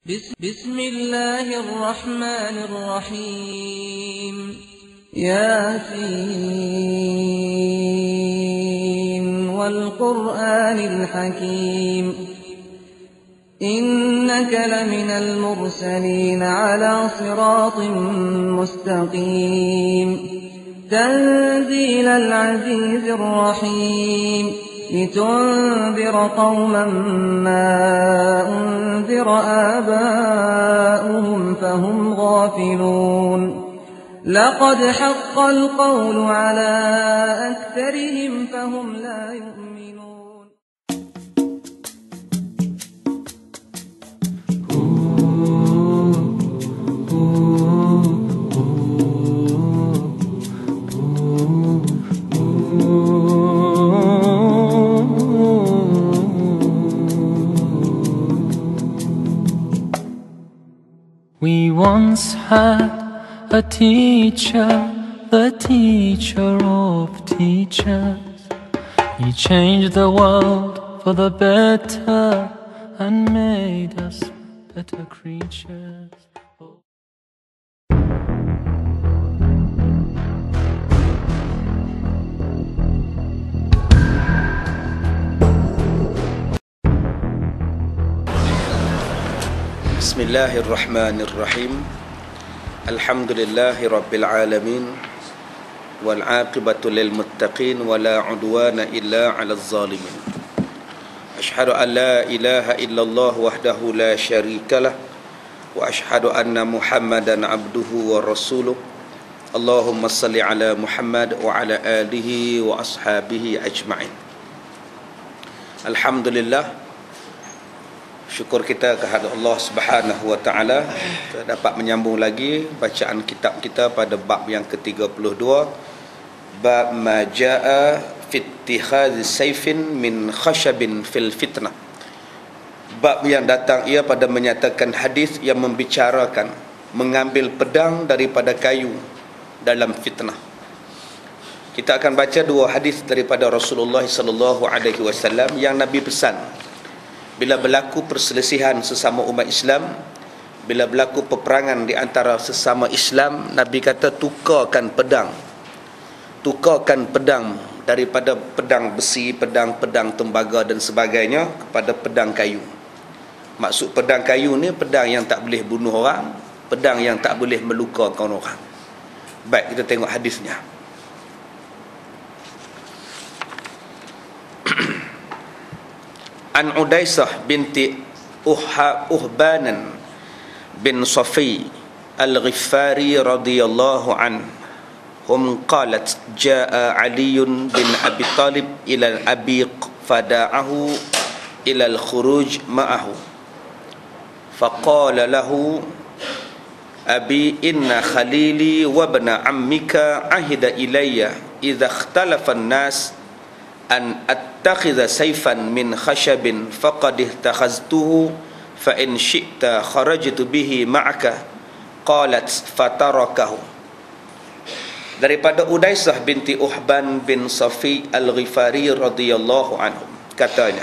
بسم الله الرحمن الرحيم ياسين والقرآن الحكيم إنك لمن المرسلين على صراط مستقيم تنزيل العزيز الرحيم لتنذر قوما ما أنذر آباؤهم فهم غافلون لقد حق القول على أكثرهم فهم لا يؤمنون. We once had a teacher, the teacher of teachers. He changed the world for the better and made us better creatures. Bismillahirrahmanirrahim. Alhamdulillahi rabbil alamin. Wal aqibatu lil muttaqin wa la udwana illa 'alal zalimin. Ashhadu an la ilaha illallah wahdahu la syarikalah wa ashhadu anna Muhammadan abduhu wa rasuluh. Allahumma salli ala Muhammad wa ala alihi wa ashabihi ajma'in. Alhamdulillah, syukur kita kehadrat Allah Subhanahu wa taala, kita dapat menyambung lagi bacaan kitab kita pada bab yang ke-32, bab ma jaa fi ittikhadhi sayfin min khashabin fil fitnah. Bab yang datang ia pada menyatakan hadis yang membicarakan mengambil pedang daripada kayu dalam fitnah. Kita akan baca dua hadis daripada Rasulullah sallallahu alaihi wasallam yang Nabi pesan, bila berlaku perselisihan sesama umat Islam, bila berlaku peperangan di antara sesama Islam, Nabi kata tukarkan pedang daripada pedang besi, pedang tembaga dan sebagainya kepada pedang kayu. Maksud pedang kayu ni pedang yang tak boleh bunuh orang, pedang yang tak boleh melukakan orang. Baik, kita tengok hadisnya. An Udaisah binti Uhbanan bin Safi al-Ghifari radhiyallahu anhum qalat jaa Ali bin Abi Talib ila al-Abiq fada'ahu ila al-khuruj ma'ahu faqala lahu abi inna khalili wa ibna ammika ahida ilayya idha ikhtalafa an-nas an attakhidha sayfan min khashabin faqad ittakhaztuhu fa in syi'ta kharajtu bihi ma'aka qalat fatarakahu. Daripada Udaisah binti Uhban bin Safi al-Ghifari radhiyallahu anhu, katanya,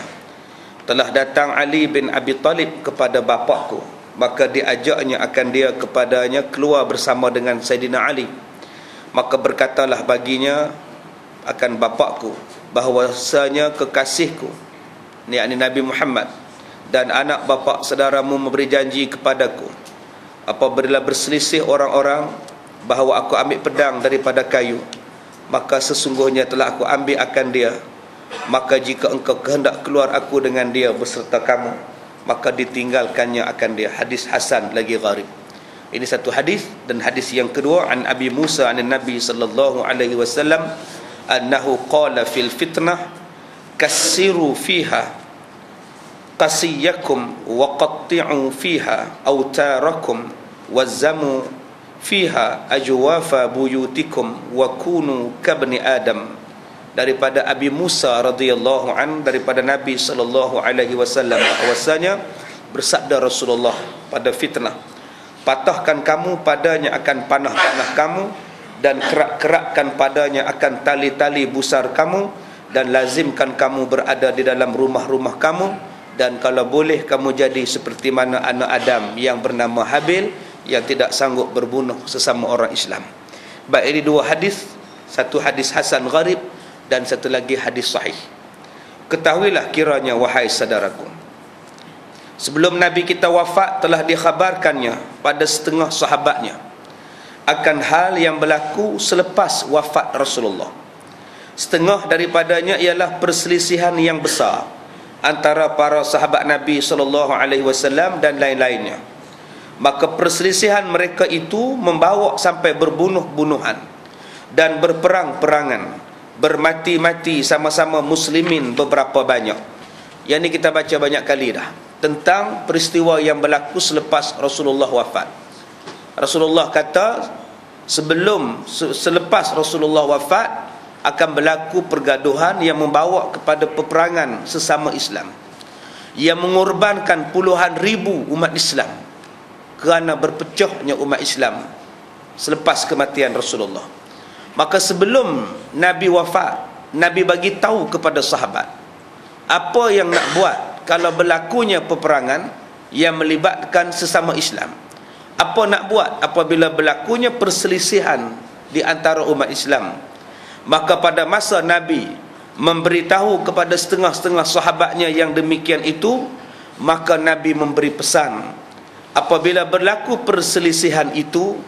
telah datang Ali bin Abi Talib kepada bapakku, maka diajaknya akan dia kepadanya keluar bersama dengan Sayyidina Ali. Maka berkatalah baginya akan bapakku bahwasanya kekasihku, yakni Nabi Muhammad, dan anak bapa saudaramu memberi janji kepadaku, apabila berselisih orang-orang bahawa aku ambil pedang daripada kayu, maka sesungguhnya telah aku ambil akan dia. Maka jika engkau kehendak keluar aku dengan dia beserta kamu, maka ditinggalkannya akan dia. Hadis hasan lagi gharib. Ini satu hadis. Dan hadis yang kedua, an Abi Musa an Nabi sallallahu alaihi wasallam annahu qala fil fitnah kassiru fiha qasiyakum wa qatti'u fiha awtarakum wazzamu fiha ajwafa buyutikum wa kunu kabni adam. Daripada Abi Musa radhiyallahu an, daripada Nabi sallallahu alaihi wasallam, bahwasanya bersabda Rasulullah pada fitnah, patahkan kamu padanya akan panah-panah kamu, dan kerak-kerakkan padanya akan tali-tali busar kamu, dan lazimkan kamu berada di dalam rumah-rumah kamu, dan kalau boleh kamu jadi seperti mana anak Adam yang bernama Habil yang tidak sanggup berbunuh sesama orang Islam. Baik, ini dua hadis, satu hadis hasan gharib dan satu lagi hadis sahih. Ketahuilah kiranya wahai saudaraku, sebelum Nabi kita wafat telah dikhabarkannya pada setengah sahabatnya akan hal yang berlaku selepas wafat Rasulullah. Setengah daripadanya ialah perselisihan yang besar antara para sahabat Nabi SAW dan lain-lainnya. Maka perselisihan mereka itu membawa sampai berbunuh-bunuhan dan berperang-perangan, bermati-mati sama-sama muslimin beberapa banyak. Yang ini kita baca banyak kali dah, tentang peristiwa yang berlaku selepas Rasulullah wafat. Rasulullah kata selepas Rasulullah wafat akan berlaku pergaduhan yang membawa kepada peperangan sesama Islam, yang mengorbankan puluhan ribu umat Islam kerana berpecahnya umat Islam selepas kematian Rasulullah. Maka sebelum Nabi wafat, Nabi bagi tahu kepada sahabat apa yang nak buat kalau berlakunya peperangan yang melibatkan sesama Islam. Apa nak buat apabila berlakunya perselisihan di antara umat Islam. Maka pada masa Nabi memberitahu kepada setengah-setengah sahabatnya yang demikian itu, maka Nabi memberi pesan, apabila berlaku perselisihan itu,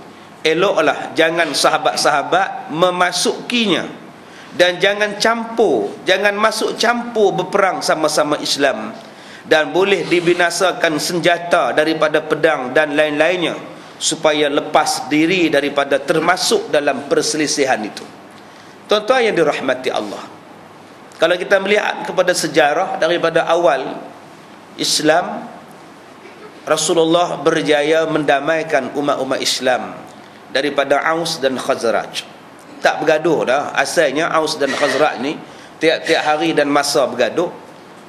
eloklah jangan sahabat-sahabat memasukinya, dan jangan masuk campur berperang sama-sama Islam, dan boleh dibinasakan senjata daripada pedang dan lain-lainnya, supaya lepas diri daripada termasuk dalam perselisihan itu. Tuan-tuan yang dirahmati Allah, kalau kita melihat kepada sejarah daripada awal Islam, Rasulullah berjaya mendamaikan umat-umat Islam daripada Aus dan Khazraj. Tak bergaduh dah. Asalnya Aus dan Khazraj ni tiap-tiap hari dan masa bergaduh.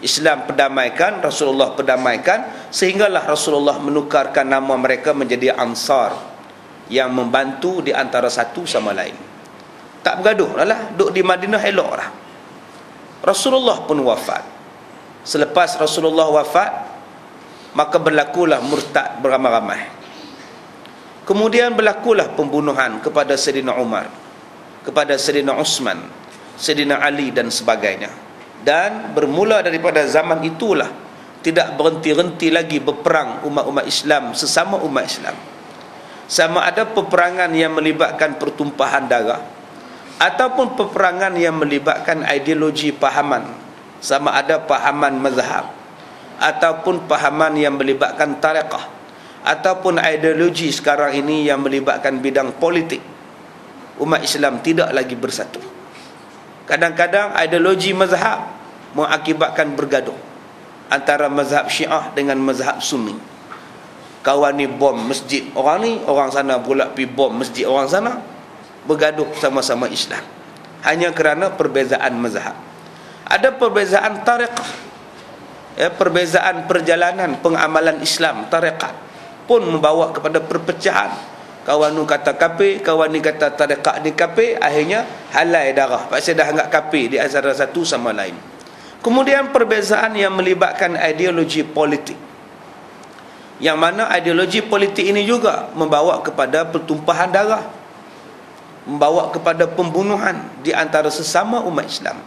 Islam perdamaikan, Rasulullah perdamaikan, sehinggalah Rasulullah menukarkan nama mereka menjadi Ansar, yang membantu di antara satu sama lain. Tak bergaduh lah, duduk di Madinah elok lah. Rasulullah pun wafat. Selepas Rasulullah wafat, maka berlakulah murtad beramai-ramai. Kemudian berlakulah pembunuhan kepada Sayyidina Umar, kepada Sayyidina Uthman, Sayyidina Ali dan sebagainya. Dan bermula daripada zaman itulah tidak berhenti-henti lagi berperang umat-umat Islam sesama umat Islam. Sama ada peperangan yang melibatkan pertumpahan darah ataupun peperangan yang melibatkan ideologi pahaman, sama ada pahaman mazhab ataupun pahaman yang melibatkan tariqah, ataupun ideologi sekarang ini yang melibatkan bidang politik. Umat Islam tidak lagi bersatu. Kadang-kadang ideologi mazhab mengakibatkan bergaduh antara mazhab Syiah dengan mazhab Sunni. Kawan ni bom masjid orang ni, orang sana pula pergi bom masjid orang sana, bergaduh sama-sama Islam hanya kerana perbezaan mazhab. Ada perbezaan tariqah, perbezaan perjalanan pengamalan Islam, tariqat pun membawa kepada perpecahan. Kawan ni kata kafir, kawan ni kata tariqat ni kafir, akhirnya halai darah pasal dah anggap kafir di antara satu sama lain. Kemudian perbezaan yang melibatkan ideologi politik, yang mana ideologi politik ini juga membawa kepada pertumpahan darah, membawa kepada pembunuhan di antara sesama umat Islam.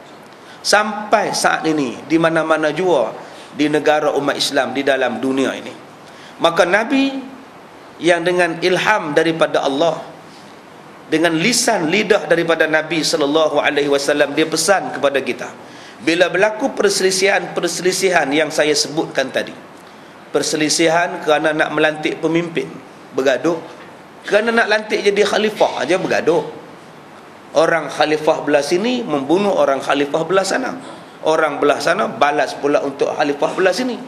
Sampai saat ini di mana-mana jua di negara umat Islam di dalam dunia ini. Maka Nabi yang dengan ilham daripada Allah, dengan lisan lidah daripada Nabi SAW, dia pesan kepada kita, bila berlaku perselisihan yang saya sebutkan tadi, perselisihan kerana nak melantik pemimpin, bergaduh. Kerana nak lantik jadi khalifah aja bergaduh. Orang khalifah belah sini membunuh orang khalifah belah sana, orang belah sana balas pula untuk khalifah belah sini.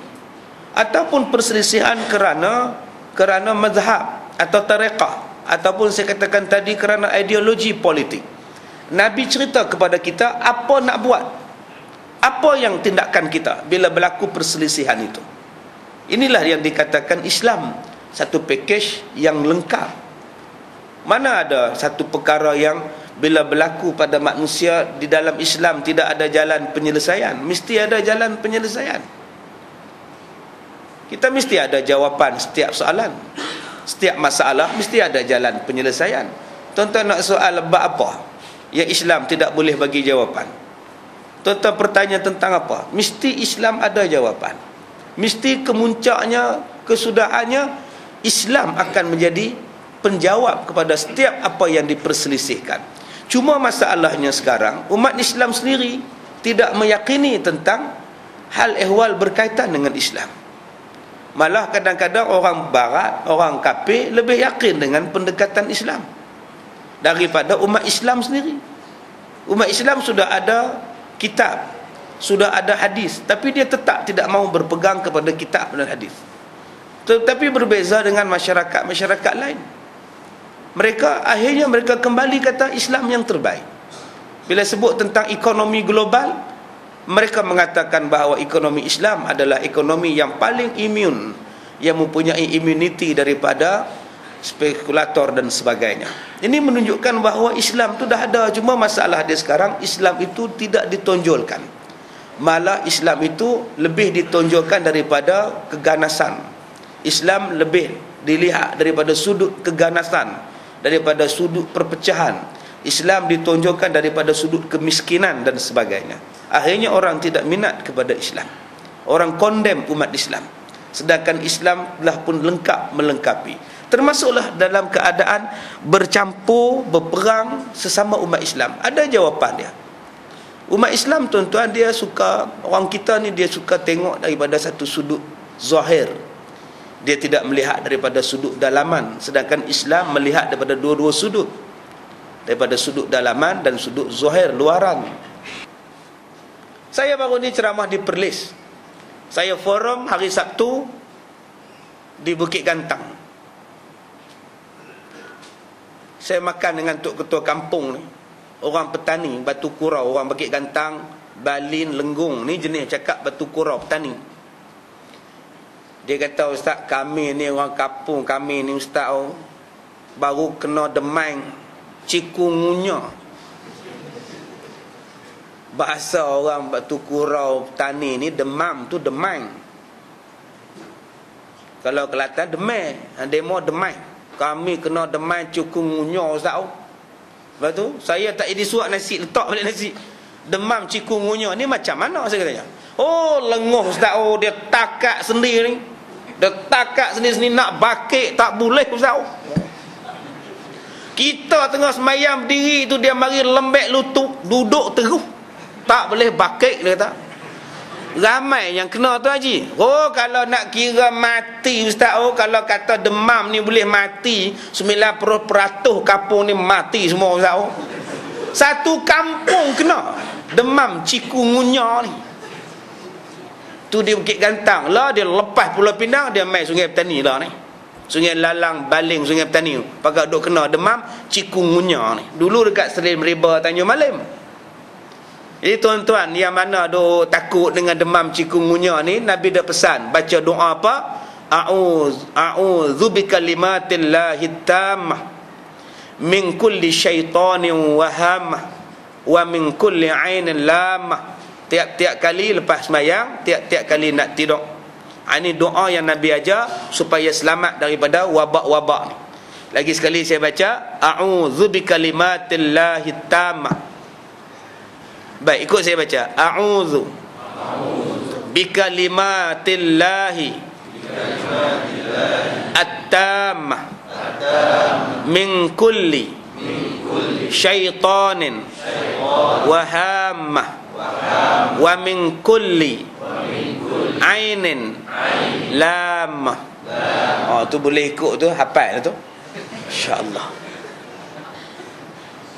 Ataupun perselisihan kerana mazhab atau tariqah, ataupun saya katakan tadi kerana ideologi politik. Nabi cerita kepada kita apa nak buat, apa yang tindakan kita bila berlaku perselisihan itu. Inilah yang dikatakan Islam, satu pakej yang lengkap. Mana ada satu perkara yang bila berlaku pada manusia di dalam Islam tidak ada jalan penyelesaian? Mesti ada jalan penyelesaian. Kita mesti ada jawapan setiap soalan. Setiap masalah mesti ada jalan penyelesaian. Tuan-tuan nak soal bab apa yang Islam tidak boleh bagi jawapan? Tuan-tuan bertanya tentang apa? Mesti Islam ada jawapan. Mesti kemuncaknya, kesudahannya, Islam akan menjadi penjawab kepada setiap apa yang diperselisihkan. Cuma masalahnya sekarang, umat Islam sendiri tidak meyakini tentang hal ehwal berkaitan dengan Islam. Malah kadang-kadang orang barat, orang kafir lebih yakin dengan pendekatan Islam daripada umat Islam sendiri. Umat Islam sudah ada kitab, sudah ada hadis, tapi dia tetap tidak mau berpegang kepada kitab dan hadis. Tetapi berbeza dengan masyarakat lain. Akhirnya mereka kembali kata Islam yang terbaik. Bila sebut tentang ekonomi global, mereka mengatakan bahawa ekonomi Islam adalah ekonomi yang paling imun, yang mempunyai immunity daripada spekulator dan sebagainya. Ini menunjukkan bahawa Islam itu dah ada, cuma masalah dia sekarang Islam itu tidak ditonjolkan. Malah Islam itu lebih ditonjolkan daripada keganasan. Islam lebih dilihat daripada sudut keganasan, daripada sudut perpecahan. Islam ditonjolkan daripada sudut kemiskinan dan sebagainya. Akhirnya orang tidak minat kepada Islam. Orang condemn umat Islam. Sedangkan Islam telah pun lengkap melengkapi. Termasuklah dalam keadaan bercampur, berperang sesama umat Islam. Ada jawapan dia. Umat Islam, tuan-tuan, dia suka, orang kita ni dia suka tengok daripada satu sudut zahir. Dia tidak melihat daripada sudut dalaman. Sedangkan Islam melihat daripada dua-dua sudut. Daripada sudut dalaman dan sudut zahir, luaran. Saya baru ni ceramah di Perlis. Saya forum hari Sabtu di Bukit Gantang. Saya makan dengan Tok Ketua Kampung ni. Orang petani, batu kurau, orang Bukit Gantang, Balin, Lenggung. Ni jenis cakap batu kurau, petani. Dia kata, Ustaz, kami ni orang kampung, kami ni Ustaz, baru kena demam cikungunya. Bahasa orang batu kurau petani ni, demam tu demam. Kalau Kelantan demam, demo demam. Kami kena demam cikungunya, Ustaz. Lepas tu saya tak jadi suap nasi, letak balik nasi. Demam cikungunya ni macam mana, saya katanya? Oh, lenguh Ustaz. Oh, dia takak sendiri. Dia takak sendiri nak bakik tak boleh, Ustaz. Kita tengah semayang berdiri tu, dia mari lembek lutut, duduk terus. Tak boleh bakik, dia kata. Ramai yang kena tu, Haji. Oh, kalau nak kira mati, Ustaz, kalau kata demam ni boleh mati, 90% kampung ni mati semua, Ustaz. Satu kampung kena demam cikungunya ni. Tu di Bukit Gantang lah, dia lepas Pulau Pinang, dia main Sungai Petani lah ni. Sungai Lalang, Baling, Sungai Petani. Pakat duk kena demam cikungunya ni. Dulu dekat Selim Riba, Tanjung Malim. Jadi tuan-tuan yang mana duk takut dengan demam cikungunya ni, Nabi dah pesan baca doa apa? A'udzu bikalimatillahit tammah min kulli syaitanin wahamah wa min kulli ainin lamah. Tiap-tiap kali lepas sembahyang, tiap-tiap kali nak tidur. Ini doa yang Nabi ajar supaya selamat daripada wabak-wabak ni. Lagi sekali saya baca, a'udzu bikalimatillahi tammah. Baik, ikut saya baca. A'udzu bikalimatillahi at-tammah min kulli syaitanin wa hammah wa min kulli ainin lamah. Oh, tu boleh ikut tu, hafal tu. Insya-Allah.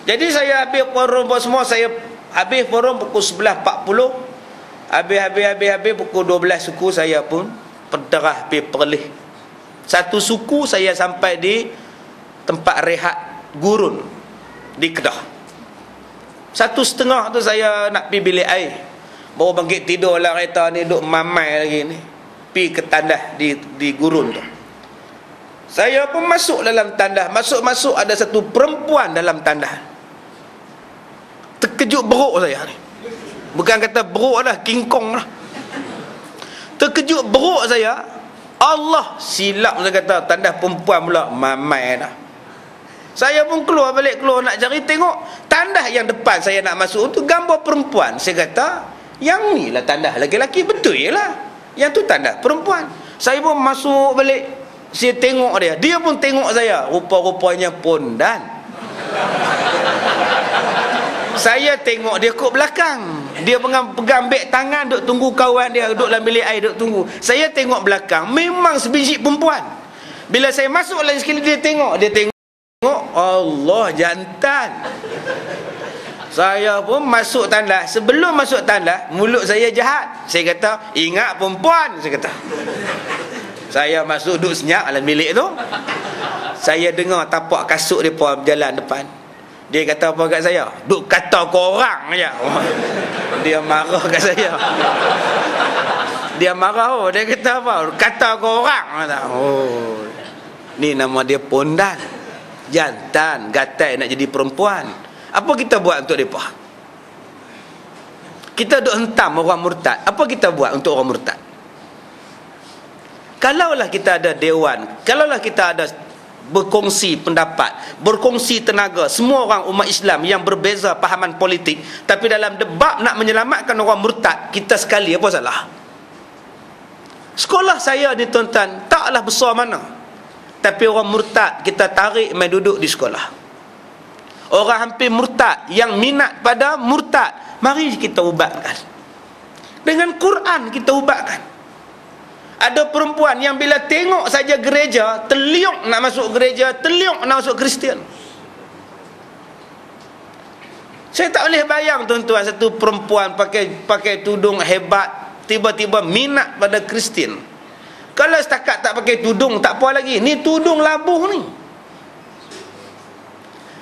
Jadi saya habis forum semua, saya habis forum pukul 11.40. Habis pukul 12 suku saya pun perderah pergi Perlis. Satu suku saya sampai di tempat rehat gurun di Kedah. 1:30 tu saya nak pergi bilik air. Baru bangkit tidur lah kereta ni, duk mamai lagi ni. Pergi ke tandas di gurun tu. Saya pun masuk dalam tandas. Masuk ada satu perempuan dalam tandas. Terkejut beruk saya ni. Bukan kata beruk lah, King Kong lah. Terkejut beruk saya. Allah, silap saya kata, tandas perempuan pula, mamai dah. Saya pun keluar nak cari, tengok tandas yang depan saya nak masuk tu gambar perempuan. Saya kata, yang ni lah tandas lelaki-lelaki, betul je lah, yang tu tandas perempuan. Saya pun masuk balik, saya tengok dia pun tengok saya, rupa-rupanya pondan. Saya tengok dia kat belakang, dia pegang beg tangan, duk tunggu kawan dia, duduk dalam bilik air, duk tunggu. Saya tengok belakang, memang sebiji perempuan. Bila saya masuk lagi sekali, dia tengok, Allah, jantan. Saya pun masuk tandas. Sebelum masuk tandas, mulut saya jahat. Saya kata, ingat perempuan, saya kata. Saya masuk duduk senyap dalam bilik tu. Saya dengar tapak kasut dia pun berjalan depan. Dia kata apa kat saya? Duk kata korang je. Dia marah kat saya. Dia marah. Dia kata apa? Kata korang. Oh, ni nama dia pondan, jantan, gatai nak jadi perempuan. Apa kita buat untuk mereka? Kita duk hentam orang murtad. Apa kita buat untuk orang murtad? Kalaulah kita ada dewan, kalaulah kita ada berkongsi pendapat, berkongsi tenaga, semua orang umat Islam yang berbeza pahaman politik, tapi dalam debat nak menyelamatkan orang murtad, kita sekali, apa salah? Sekolah saya ni tuan-tuan, taklah besar mana, tapi orang murtad kita tarik main duduk di sekolah. Orang hampir murtad, yang minat pada murtad, mari kita ubatkan. Dengan Quran kita ubatkan. Ada perempuan yang bila tengok saja gereja, terliuk nak masuk gereja, terliuk nak masuk Kristian. Saya tak boleh bayang tuan-tuan, satu perempuan pakai tudung hebat, tiba-tiba minat pada Kristian. Kalau setakat tak pakai tudung, tak apa lagi. Ni tudung labuh ni.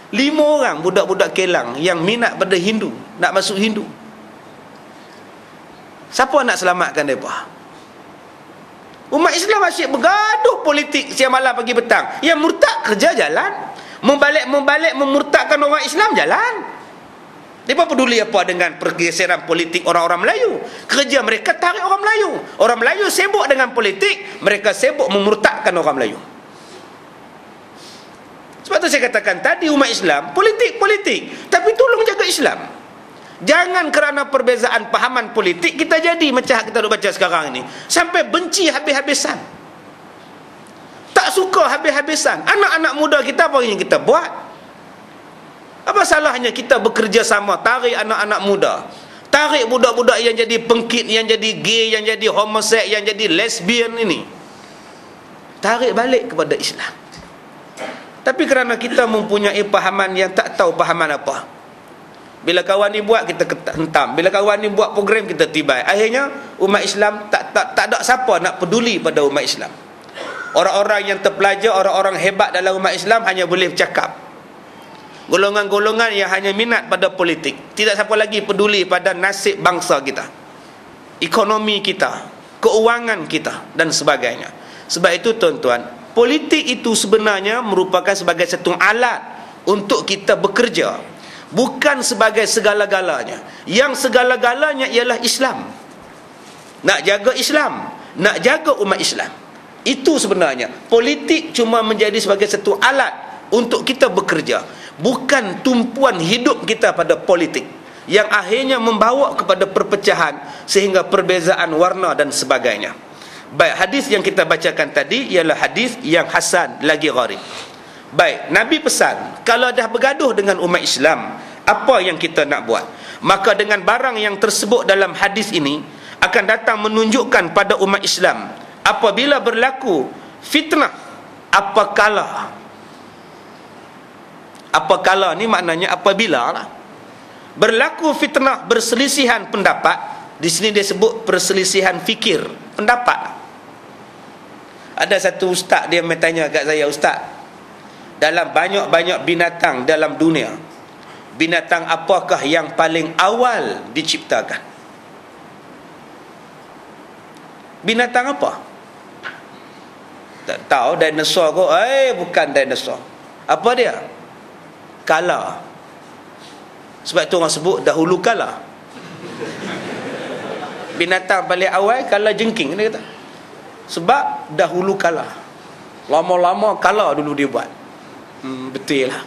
5 orang budak-budak Kelang yang minat pada Hindu, nak masuk Hindu. Siapa nak selamatkan mereka? Umat Islam asyik bergaduh politik siang malam pagi petang. Yang murtad kerja jalan, membalik memurtadkan orang Islam jalan. Mereka peduli apa dengan pergeseran politik orang-orang Melayu? Kerja mereka tarik orang Melayu. Orang Melayu sibuk dengan politik, mereka sibuk memurtadkan orang Melayu. Sebab tu saya katakan tadi, umat Islam politik, tapi tolong jaga Islam. Jangan kerana perbezaan pahaman politik kita jadi macam kita duk baca sekarang ini, sampai benci habis-habisan, tak suka habis-habisan. Anak-anak muda kita apa yang kita buat? Apa salahnya kita bekerja sama, tarik anak-anak muda, tarik budak-budak yang jadi pengkit, yang jadi gay, yang jadi homoseks, yang jadi lesbian ini, tarik balik kepada Islam. Tapi kerana kita mempunyai pahaman yang tak tahu pahaman apa, bila kawan ni buat, kita hentam. Bila kawan ni buat program, kita tibai. Akhirnya umat Islam tak ada siapa nak peduli pada umat Islam. Orang-orang yang terpelajar, orang-orang hebat dalam umat Islam hanya boleh bercakap. Golongan-golongan yang hanya minat pada politik, tidak siapa lagi peduli pada nasib bangsa kita, ekonomi kita, keuangan kita dan sebagainya. Sebab itu tuan-tuan, politik itu sebenarnya merupakan sebagai satu alat untuk kita bekerja, bukan sebagai segala-galanya. Yang segala-galanya ialah Islam. Nak jaga Islam, nak jaga umat Islam. Itu sebenarnya. Politik cuma menjadi sebagai satu alat untuk kita bekerja, bukan tumpuan hidup kita pada politik, yang akhirnya membawa kepada perpecahan sehingga perbezaan warna dan sebagainya. Baik, hadis yang kita bacakan tadi ialah hadis yang hasan lagi gharib. Baik, Nabi pesan, kalau dah bergaduh dengan umat Islam, apa yang kita nak buat? Maka dengan barang yang tersebut dalam hadis ini akan datang menunjukkan pada umat Islam, apabila berlaku fitnah, apakala ni maknanya apabila lah, berlaku fitnah, berselisihan pendapat. Di sini dia sebut perselisihan fikir, pendapat. Ada satu ustaz, dia bertanya kat saya, ustaz, dalam banyak-banyak binatang dalam dunia, binatang apakah yang paling awal diciptakan? Binatang apa? Tak tahu, dinosaur ke? Bukan dinosaur. Apa dia? Kala. Sebab tu orang sebut dahulu kala. Binatang paling awal kala jengking, dia kata. Sebab dahulu kala, lama-lama kala dulu dia buat. Betul lah.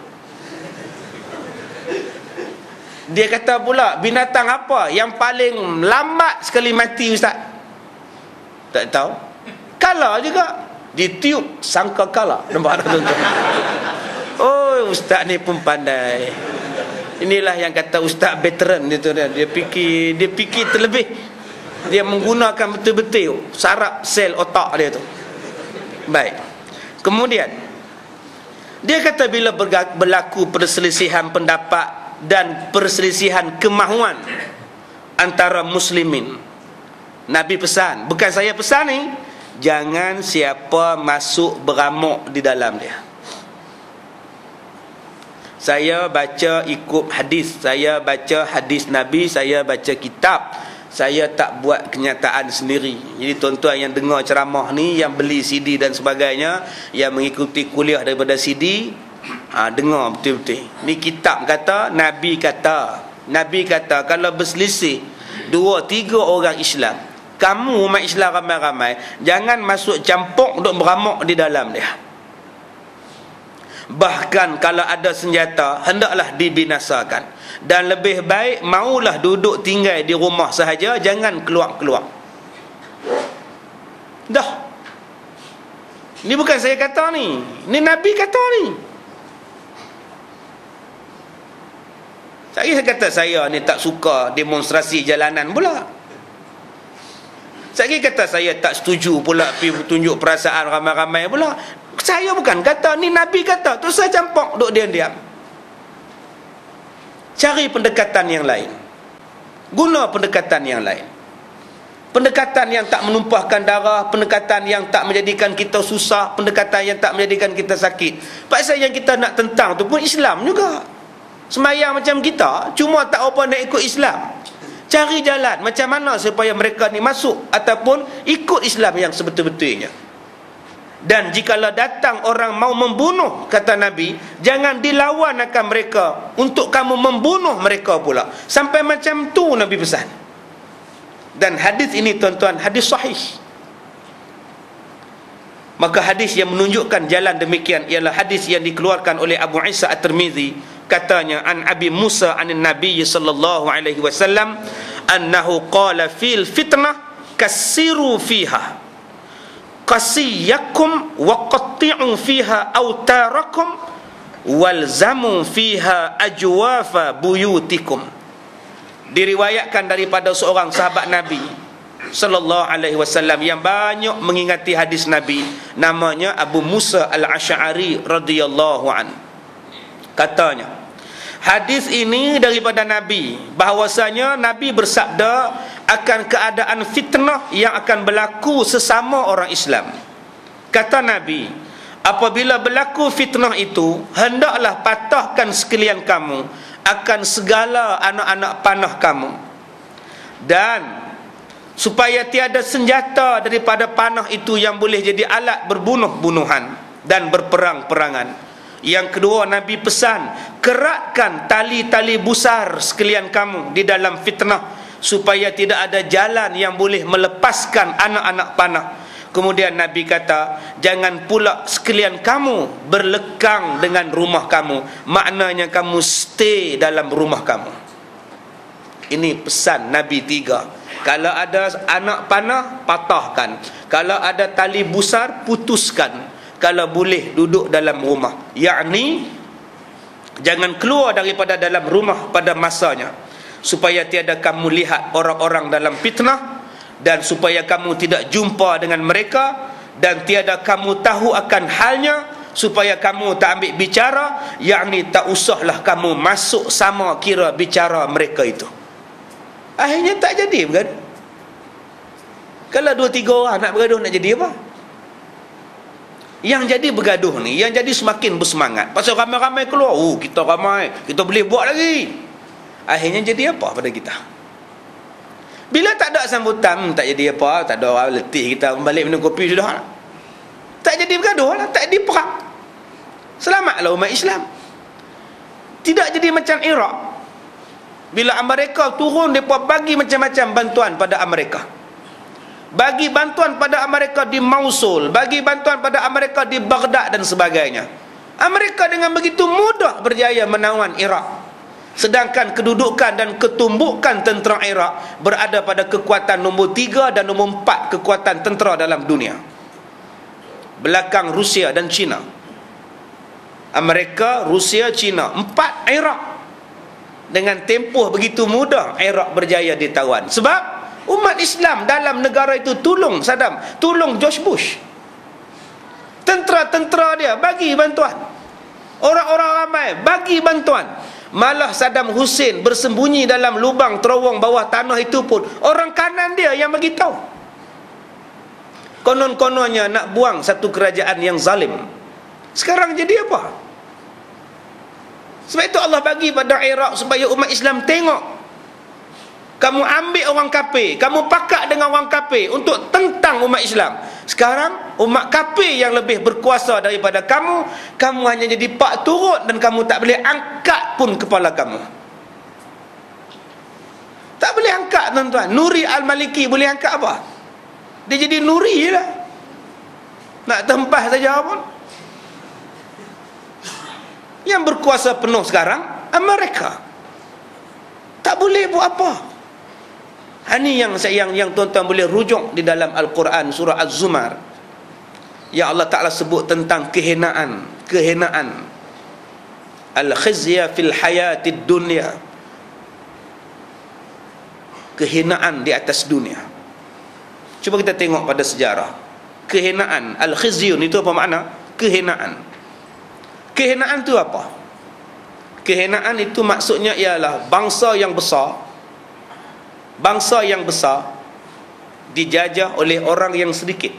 Dia kata pula, binatang apa yang paling lambat sekali mati ustaz? Tak tahu. Kala juga. Ditiup sangka kala. Nampak tak tuan-tuan? Oh, ustaz ni pun pandai. Inilah yang kata ustaz veteran dia tu. Dia fikir terlebih. Dia menggunakan betul-betul saraf sel otak dia tu. Baik. Kemudian dia kata bila berlaku perselisihan pendapat dan perselisihan kemahuan antara muslimin, Nabi pesan, bukan saya pesan ni, jangan siapa masuk beramuk di dalam dia. Saya baca ikut hadis, saya baca hadis Nabi, saya baca kitab, saya tak buat kenyataan sendiri. Jadi tuan-tuan yang dengar ceramah ni, yang beli CD dan sebagainya, yang mengikuti kuliah daripada CD, dengar betul-betul. Ni kitab kata, Nabi kata kalau berselisih 2-3 orang Islam, kamu umat Islam ramai-ramai, jangan masuk campur duk beramuk di dalam dia. Bahkan kalau ada senjata, hendaklah dibinasakan. Dan lebih baik maulah duduk tinggal di rumah sahaja, jangan keluar-keluar. Dah. Ni bukan saya kata ni, ni Nabi kata ni. Saya kata saya ni tak suka demonstrasi jalanan pula. Saya kata saya tak setuju pula pergi tunjuk perasaan ramai-ramai pula. Saya bukan kata, ni Nabi kata. Terus saya campur duduk diam-diam. Cari pendekatan yang lain. Guna pendekatan yang lain. Pendekatan yang tak menumpahkan darah, pendekatan yang tak menjadikan kita susah, pendekatan yang tak menjadikan kita sakit. Pasal yang kita nak tentang tu pun Islam juga. Semayang macam kita, cuma tak apa nak ikut Islam. Cari jalan macam mana supaya mereka ni masuk ataupun ikut Islam yang sebetul-betulnya. Dan jikalau datang orang mau membunuh, kata Nabi, jangan dilawan akan mereka untuk kamu membunuh mereka pula. Sampai macam tu Nabi pesan. Dan hadis ini tuan-tuan, hadis sahih. Maka hadis yang menunjukkan jalan demikian ialah hadis yang dikeluarkan oleh Abu Isa At-Tirmizi. Katanya, an Abi Musa anin Nabi sallallahu alaihi wasallam annahu qala fil fitnah kassiru fiha qasiyakum wa qatti'u fiha autarakum walzamu fiha ajwafa buyutikum. Diriwayatkan daripada seorang sahabat Nabi sallallahu alaihi wasallam yang banyak mengingati hadis Nabi, namanya Abu Musa Al-Asy'ari radhiyallahu anhu. Katanya, hadis ini daripada Nabi, bahwasanya Nabi bersabda akan keadaan fitnah yang akan berlaku sesama orang Islam. Kata Nabi, apabila berlaku fitnah itu, hendaklah patahkan sekalian kamu akan segala anak-anak panah kamu, dan supaya tiada senjata daripada panah itu yang boleh jadi alat berbunuh-bunuhan dan berperang-perangan. Yang kedua, Nabi pesan, keratkan tali-tali busar sekalian kamu di dalam fitnah, supaya tidak ada jalan yang boleh melepaskan anak-anak panah. Kemudian Nabi kata, jangan pula sekalian kamu berlekang dengan rumah kamu. Maknanya kamu stay dalam rumah kamu. Ini pesan Nabi 3. Kalau ada anak panah, patahkan. Kalau ada tali busar, putuskan. Kalau boleh duduk dalam rumah, yakni jangan keluar daripada dalam rumah pada masanya, supaya tiada kamu lihat orang-orang dalam fitnah, dan supaya kamu tidak jumpa dengan mereka, dan tiada kamu tahu akan halnya, supaya kamu tak ambil bicara, yakni tak usahlah kamu masuk sama kira bicara mereka itu. Akhirnya tak jadi bergaduh. Kalau 2-3 orang nak bergaduh, nak jadi apa? Yang jadi bergaduh ni, yang jadi semakin bersemangat. Pasal ramai-ramai keluar, kita ramai, kita boleh buat lagi. Akhirnya jadi apa pada kita? Bila tak ada sambutan, tak jadi apa, tak ada orang, letih kita balik minum kopi sudah. Tak jadi bergaduh lah, tak jadi perang. Selamatlah umat Islam. Tidak jadi macam Iraq. Bila Amerika turun, mereka bagi macam-macam bantuan pada Amerika. bagi bantuan pada Amerika di Mosul, bagi bantuan pada Amerika di Baghdad dan sebagainya. Amerika dengan begitu mudah berjaya menawan Iraq. Sedangkan kedudukan dan ketumbukan tentera Iraq berada pada kekuatan nombor 3 dan nombor 4 kekuatan tentera dalam dunia, belakang Rusia dan China. Amerika, Rusia, China, 4 Iraq. Dengan tempoh begitu mudah Iraq berjaya ditawan. Sebab umat Islam dalam negara itu tolong Saddam, tolong George Bush. Tentera-tentera dia bagi bantuan, orang-orang ramai bagi bantuan. Malah Saddam Hussein bersembunyi dalam lubang terowong bawah tanah itu pun orang kanan dia yang bagi tahu. Konon-kononnya nak buang satu kerajaan yang zalim. Sekarang jadi apa? Sebab itu Allah bagi pada Iraq supaya umat Islam tengok. Kamu ambil orang kafir, kamu pakat dengan orang kafir untuk tentang umat Islam. Sekarang umat kafir yang lebih berkuasa daripada kamu, kamu hanya jadi pak turut dan kamu tak boleh angkat pun kepala kamu. Tak boleh angkat, tuan-tuan. Nuri Al-Maliki boleh angkat apa? Dia jadi Nuri je lah. Nak tempah saja pun. Yang berkuasa penuh sekarang Amerika. Tak boleh buat apa. Ini yang tuan-tuan boleh rujuk di dalam Al-Quran surah Az-Zumar, yang Allah Ta'ala sebut tentang kehinaan al-khizya fil hayatid dunya, kehinaan di atas dunia. Cuba kita tengok pada sejarah. Kehinaan, al-khizyun itu apa makna? Kehinaan. Kehinaan itu apa? Kehinaan itu maksudnya ialah bangsa yang besar dijajah oleh orang yang sedikit.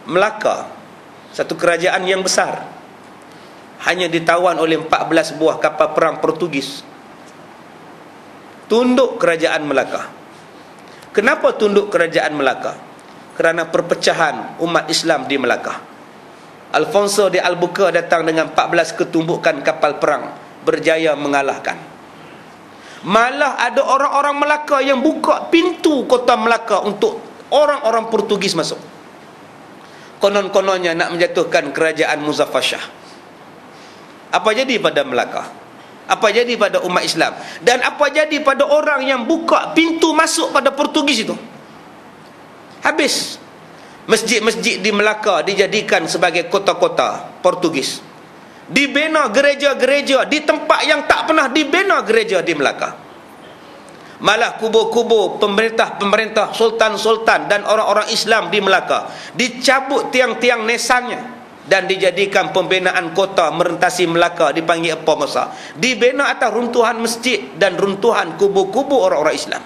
Melaka, satu kerajaan yang besar, hanya ditawan oleh 14 buah kapal perang Portugis. Tunduk kerajaan Melaka. Kenapa tunduk kerajaan Melaka? Kerana perpecahan umat Islam di Melaka. Alfonso de Albuquerque datang dengan 14 ketumbukan kapal perang, berjaya mengalahkan. Malah ada orang-orang Melaka yang buka pintu kota Melaka untuk orang-orang Portugis masuk. Konon-kononnya nak menjatuhkan kerajaan Muzaffar Shah. Apa jadi pada Melaka? Apa jadi pada umat Islam? Dan apa jadi pada orang yang buka pintu masuk pada Portugis itu? Habis. Masjid-masjid di Melaka dijadikan sebagai kota-kota Portugis. Dibina gereja-gereja di tempat yang tak pernah dibina gereja di Melaka. Malah kubur-kubur pemerintah-pemerintah, sultan-sultan dan orang-orang Islam di Melaka dicabut tiang-tiang nesannya dan dijadikan pembinaan kota merentasi Melaka, dipanggil apa masa? Dibina atas runtuhan masjid dan runtuhan kubur-kubur orang-orang Islam.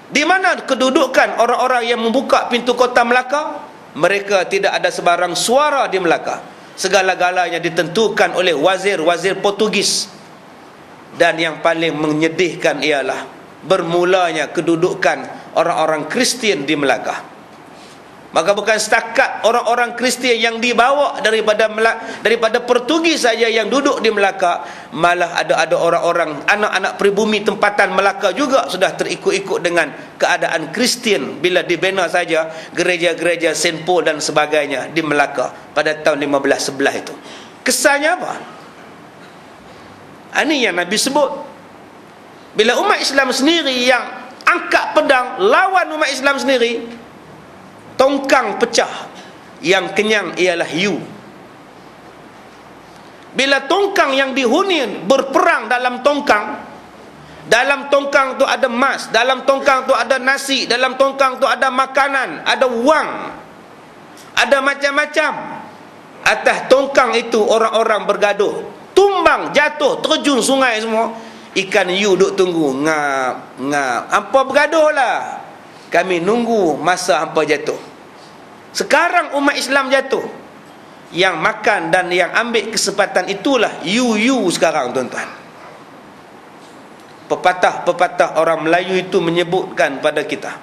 Di mana kedudukan orang-orang yang membuka pintu kota Melaka? Mereka tidak ada sebarang suara di Melaka. Segala-galanya ditentukan oleh wazir-wazir Portugis. Dan yang paling menyedihkan ialah bermulanya kedudukan orang-orang Kristian di Melaka. Maka bukan setakat orang-orang Kristian yang dibawa daripada Portugis saja yang duduk di Melaka, malah ada orang-orang anak-anak pribumi tempatan Melaka juga sudah terikut-ikut dengan keadaan Kristian bila dibina saja gereja-gereja Saint Paul dan sebagainya di Melaka pada tahun 1511 itu. Kesannya apa? Ini yang Nabi sebut. Bila umat Islam sendiri yang angkat pedang lawan umat Islam sendiri, tongkang pecah, yang kenyang ialah you. Bila tongkang yang dihuni berperang dalam tongkang tu ada emas, dalam tongkang tu ada nasi, dalam tongkang tu ada makanan, ada wang, ada macam-macam. Atas tongkang itu orang-orang bergaduh, tumbang, jatuh, terjun sungai semua. Ikan you duk tunggu, ngap. Hampa bergaduh lah, kami nunggu masa hampa jatuh. Sekarang umat Islam jatuh, yang makan dan yang ambil kesempatan itulah you sekarang, tuan-tuan. Pepatah-pepatah orang Melayu itu menyebutkan pada kita,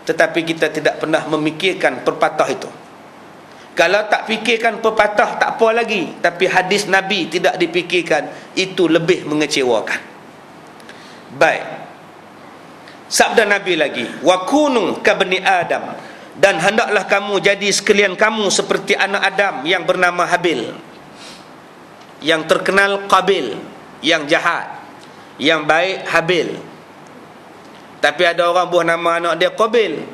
tetapi kita tidak pernah memikirkan pepatah itu. Kalau tak fikirkan pepatah tak apa lagi, tapi hadis Nabi tidak dipikirkan, itu lebih mengecewakan. Baik, Sabda Nabi lagi, wa kunu ka bani Adam, dan hendaklah kamu jadi sekalian kamu seperti anak Adam yang bernama Habil, yang terkenal Qabil, yang jahat, yang baik Habil. Tapi ada orang buah nama anak dia Qabil,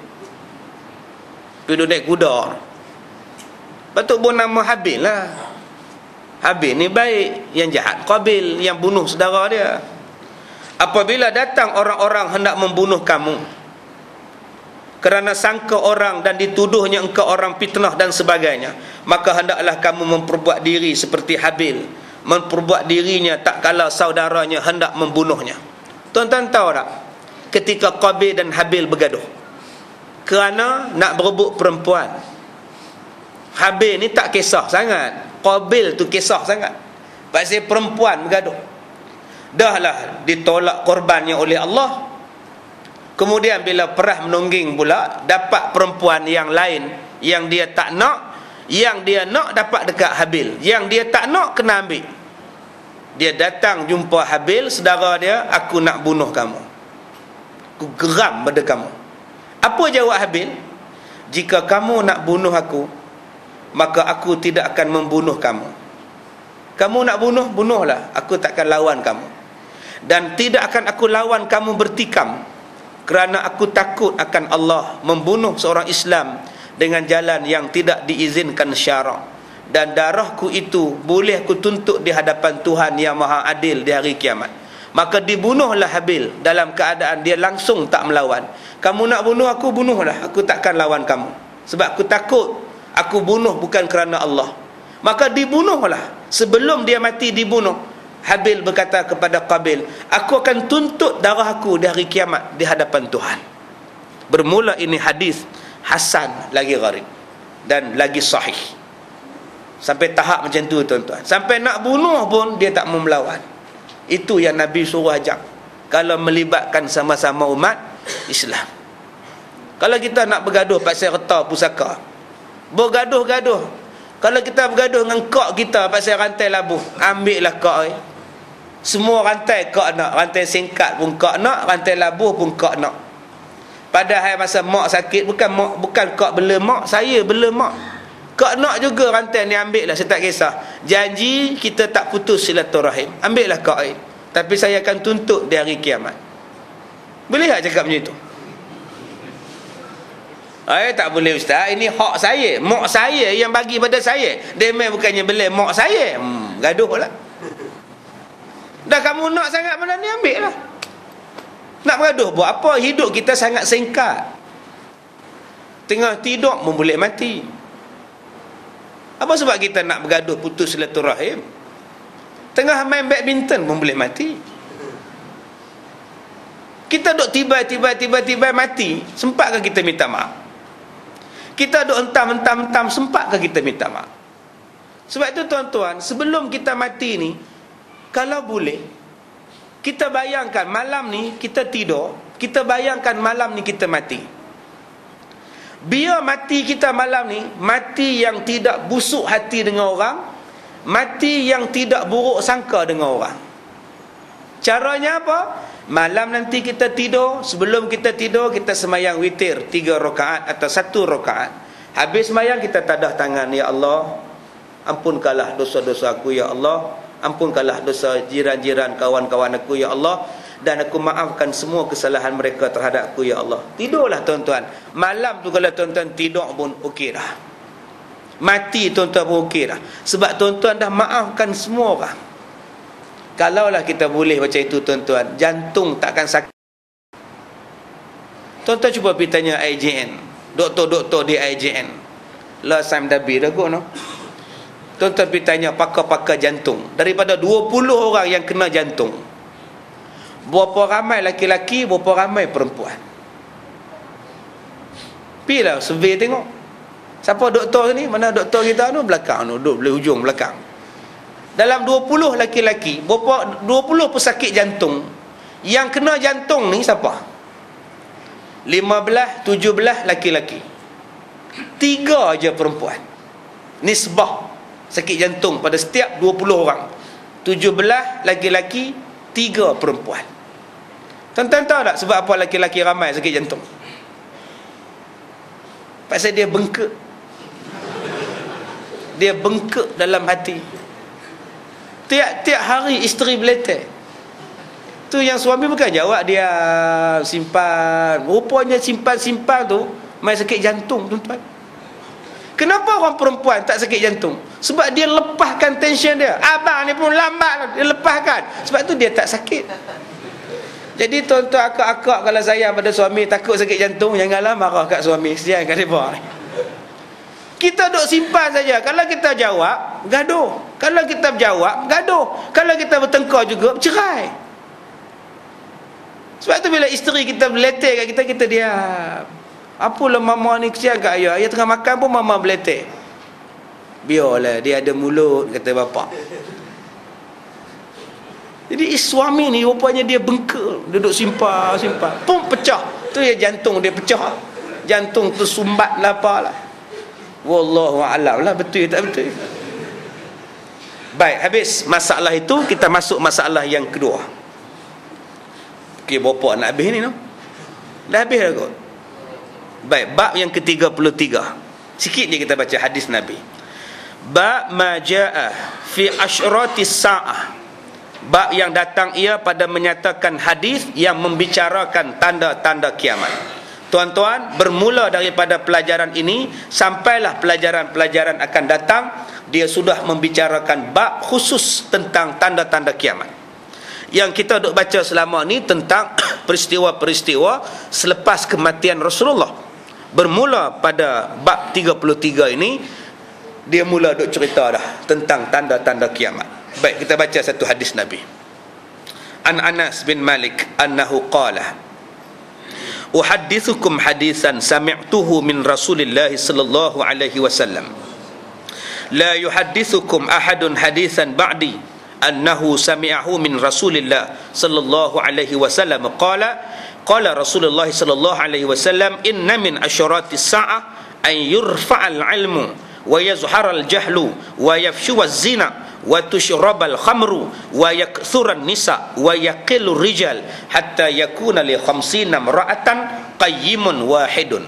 duduk naik kuda, patut buah nama Habil lah. Habil ni baik, yang jahat Qabil, yang bunuh saudara dia. Apabila datang orang-orang hendak membunuh kamu kerana sangka orang dan dituduhnya engkau orang fitnah dan sebagainya, maka hendaklah kamu memperbuat diri seperti Habil, memperbuat dirinya tak kala saudaranya hendak membunuhnya. Tuan-tuan tahu tak, ketika Qabil dan Habil bergaduh kerana nak berebut perempuan, Habil ni tak kisah sangat, Qabil tu kisah sangat. Pasal perempuan bergaduh, dahlah ditolak korbannya oleh Allah. Kemudian bila perah menungging pula, dapat perempuan yang lain yang dia tak nak, yang dia nak dapat dekat Habil, yang dia tak nak kena ambil. Dia datang jumpa Habil, saudara dia, aku nak bunuh kamu, aku geram pada kamu. Apa jawab Habil? Jika kamu nak bunuh aku, maka aku tidak akan membunuh kamu. Kamu nak bunuh, bunuhlah, aku takkan lawan kamu. Dan tidak akan aku lawan kamu bertikam, kerana aku takut akan Allah membunuh seorang Islam dengan jalan yang tidak diizinkan syarak. Dan darahku itu boleh aku tuntut di hadapan Tuhan yang maha adil di hari kiamat. Maka dibunuhlah Habil dalam keadaan dia langsung tak melawan. Kamu nak bunuh aku, bunuhlah, aku takkan lawan kamu, sebab aku takut aku bunuh bukan kerana Allah. Maka dibunuhlah. Sebelum dia mati dibunuh, Habil berkata kepada Qabil, aku akan tuntut darah aku di hari kiamat di hadapan Tuhan. Bermula ini hadis hasan, lagi gharib dan lagi sahih. Sampai tahap macam tu tuan-tuan, sampai nak bunuh pun dia tak mau melawan. Itu yang Nabi suruh ajak kalau melibatkan sama-sama umat Islam. Kalau kita nak bergaduh pasal harta pusaka, bergaduh-gaduh. Kalau kita bergaduh dengan kak kita pasal rantai labuh, ambillah kak. Semua rantai kak nak, rantai singkat pun kak nak, rantai labuh pun kak nak. Padahal masa mak sakit, bukan kak bela mak, saya bela mak. Kak nak juga rantai ni, ambil lah, saya tak kisah. Janji kita tak putus silaturahim, ambil lah kak. Tapi saya akan tuntut di hari kiamat. Boleh tak cakap macam itu? Tak boleh ustaz, ini hak saya, mak saya yang bagi pada saya. Dia bukannya bela mak saya. Gaduh lah. Dah kamu nak sangat benda ni, ambil lah. Nak bergaduh buat apa? Hidup kita sangat singkat. Tengah tidur pun boleh mati. Apa sebab kita nak bergaduh putus silaturahim? Tengah main badminton pun boleh mati. Kita duk tiba-tiba mati, sempatkah kita minta maaf? Kita duk entam, sempatkah kita minta maaf? Sebab itu tuan-tuan, sebelum kita mati ni, kalau boleh, kita bayangkan malam ni kita tidur, kita bayangkan malam ni kita mati. Biar mati kita malam ni, mati yang tidak busuk hati dengan orang, mati yang tidak buruk sangka dengan orang. Caranya apa? Malam nanti kita tidur, sebelum kita tidur kita semayang witir 3 rakaat atau 1 rakaat. Habis semayang kita tadah tangan, ya Allah, ampunkanlah dosa-dosa aku, ya Allah, ampunkanlah dosa jiran-jiran kawan-kawan aku, ya Allah, dan aku maafkan semua kesalahan mereka terhadap aku, ya Allah. Tidurlah tuan-tuan. Malam tu kalau tuan-tuan tidur pun okey dah. Mati tuan-tuan pun okey dah. Sebab tuan-tuan dah maafkan semua orang. Kalaulah kita boleh macam itu tuan-tuan, jantung takkan sakit. Tuan-tuan cuba pergi tanya IJN, doktor-doktor di IJN. Last time dah dah go no. Tuan-tuan pergi tanya pakar-pakar jantung. Daripada 20 orang yang kena jantung, berapa ramai laki-laki, berapa ramai perempuan? Pergilah survey tengok. Siapa doktor ni? Mana doktor kita tu? Belakang tu, duduk belah hujung belakang. Dalam 20 laki-laki, berapa 20 pesakit jantung yang kena jantung ni siapa? 15, 17 laki-laki, 3 aja perempuan. Nisbah sakit jantung pada setiap 20 orang, 17 laki-laki, 3 perempuan. Tuan-tuan tahu tak sebab apa laki-laki ramai sakit jantung? Pasal dia bengkak. Dia bengkak dalam hati. Tiap-tiap hari isteri beletek. Tu yang suami bukan jawab, dia simpan. Rupanya simpan-simpan tu mai sakit jantung, tuan-tuan. Kenapa orang perempuan tak sakit jantung? Sebab dia lepaskan tension dia. Abang ni pun lambat, dia lepaskan. Sebab tu dia tak sakit. Jadi tuan-tuan, akak-akak kalau sayang pada suami, takut sakit jantung, janganlah marah kat suami. Kesian kat mereka. Kita duk simpan saja. Kalau kita jawab, gaduh. Kalau kita jawab, gaduh. Kalau kita bertengkar juga, cerai. Sebab tu bila isteri kita beletek kat kita, kita diam. Apalah mama ni kesian kat ayah. Ayah tengah makan pun mama beletek. Biarlah, dia ada mulut, kata bapa. Jadi suami ni rupanya dia bengkak, duduk simpan, pum pecah. Tu ya jantung dia pecah. Jantung tu sumbat lah apalah. Wallahu a'lam lah, betul tak betul. Baik, habis masalah itu, kita masuk masalah yang kedua. Okey, berapa nak habis ni no? Dah habis dah kot. Baik, bab yang ke-33. Sikit je kita baca hadis Nabi. Bab ma jaa fi asyratis sa'ah. Bab yang datang ia pada menyatakan hadis yang membicarakan tanda-tanda kiamat. Tuan-tuan, bermula daripada pelajaran ini sampailah pelajaran-pelajaran akan datang, dia sudah membicarakan bab khusus tentang tanda-tanda kiamat. Yang kita duk baca selama ni tentang peristiwa-peristiwa selepas kematian Rasulullah. Bermula pada bab 33 ini, dia mula duk cerita dah tentang tanda-tanda kiamat. Baik, kita baca satu hadis Nabi. An Anas bin Malik annahu qala, uhaddithukum hadisan sami'tuhu min Rasulillah sallallahu alaihi wasallam. La yuhaddithukum ahadun hadisan ba'di annahu sami'ahu min Rasulillah sallallahu alaihi wasallam qala qala Rasulullah sallallahu alaihi wasallam inna min asyaratis sa'ah an yurfa'al ilmu wa yazharal jahlu wa yafshuwaz zina wa tushrabal khamru wa yakthuran nisa wa yaqilur rijal hatta yakuna li 50 imra'atan qayyimun wahidun.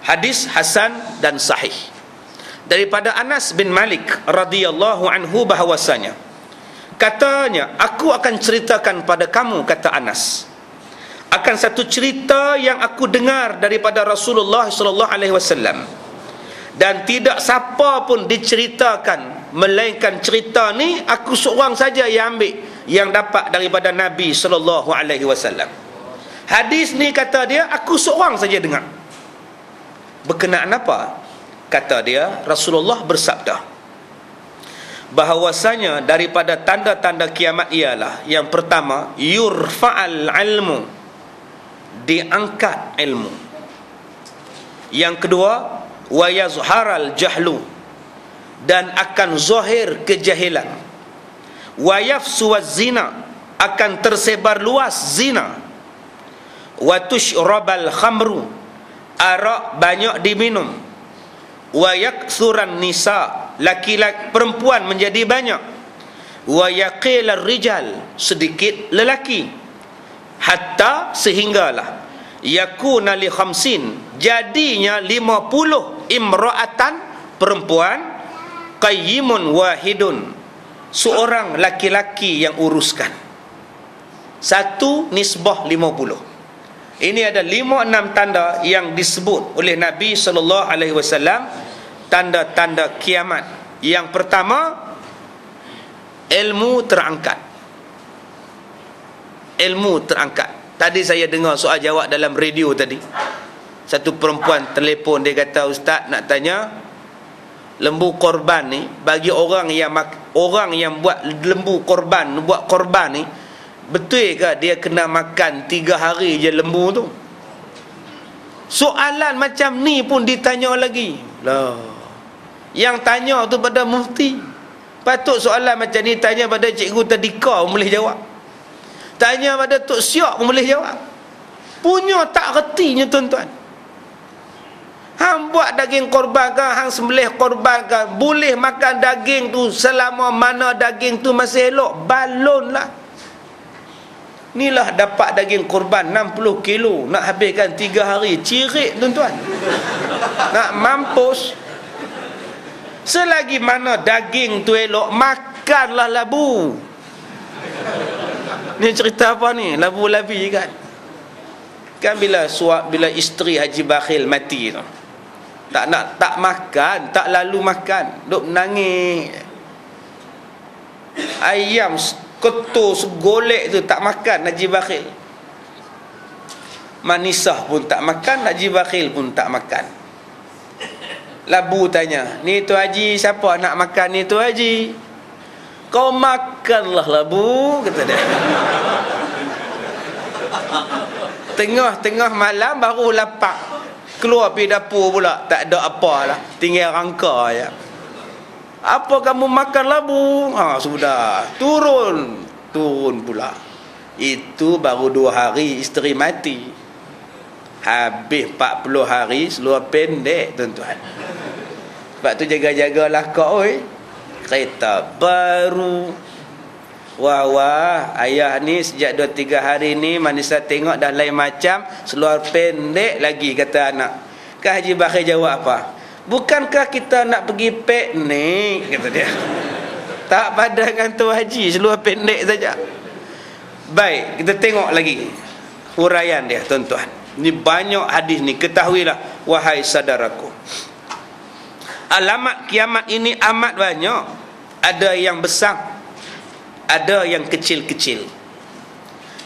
Hadis hasan dan sahih daripada Anas bin Malik radhiyallahu anhu bahwasanya katanya, aku akan ceritakan pada kamu, kata Anas, akan satu cerita yang aku dengar daripada Rasulullah sallallahu alaihi wasallam, dan tidak siapa pun diceritakan melainkan cerita ni aku seorang saja yang ambil, yang dapat daripada Nabi sallallahu alaihi wasallam. Hadis ni kata dia aku seorang saja dengar. Berkenaan apa? Kata dia Rasulullah bersabda bahawasanya daripada tanda-tanda kiamat ialah yang pertama, yurfa'al ilmu, diangkat ilmu. Yang kedua, wa yazharal jahlu, dan akan zahir kejahilan. Wa yafsuwaz zina, akan tersebar luas zina. Wa tushrabal khamru, arak banyak diminum. Wa yakthuran nisa, laki-laki perempuan menjadi banyak. Wa yaqilar rijal, sedikit lelaki. Hatta sehinggalah yakuna li 50, jadinya 50 imra'atan, perempuan, qayyimun wahidun, seorang laki-laki yang uruskan. Satu nisbah 50. Ini ada 5-6 tanda yang disebut oleh Nabi sallallahu alaihi wasallam, tanda-tanda kiamat. Yang pertama, ilmu terangkat. Ilmu terangkat. Tadi saya dengar soal jawab dalam radio tadi. Satu perempuan telefon, dia kata, ustaz nak tanya, lembu korban ni bagi orang yang buat lembu korban, buat korban ni, betul ke dia kena makan 3 hari je lembu tu? Soalan macam ni pun ditanya lagi lah. Yang tanya tu pada mufti. Patut soalan macam ni tanya pada cikgu tadika pun boleh jawab, tanya pada Tok Siok pun boleh jawab. Punya tak retinya tuan-tuan. Hang buat daging korban ke, hang sembelih korban ke, boleh makan daging tu selama mana daging tu masih elok, balon lah. Inilah dapat daging kurban 60 kilo, nak habiskan 3 hari, cirit tuan-tuan. Nak mampus. Selagi mana daging tu elok, makanlah labu. Ni cerita apa ni? Labu-labi kan? Kan bila isteri Haji Bakhil mati tu, tak makan, tak lalu makan, duk menangis. Ayam ketul segolek tu tak makan Haji Bakhil. Manisah pun tak makan, Haji Bakhil pun tak makan. Labu tanya, ni tu Haji, siapa nak makan ni tu Haji? Kau makanlah labu, kata dia. Tengah-tengah malam baru lapar, keluar pergi dapur pula, tak ada apa lah, tinggal rangka je. Apa kamu makan labu? Sudah turun pula. Itu baru 2 hari isteri mati. Habis 40 hari seluar pendek tuan-tuan. Sebab tu jaga-jagalah kau kereta baru. Wah, ayah ni sejak 2-3 hari ni Manisa tengok dah lain macam, seluar pendek lagi, kata anak. Kak Haji Bakhil jawab apa? Bukankah kita nak pergi piknik, kata dia. Tak padan dengan tu Haji, seluar pendek saja. Baik, kita tengok lagi huraian dia tuan-tuan. Ni banyak hadis ni, ketahuilah wahai saudaraku. Alamat kiamat ini amat banyak. Ada yang besar, ada yang kecil-kecil.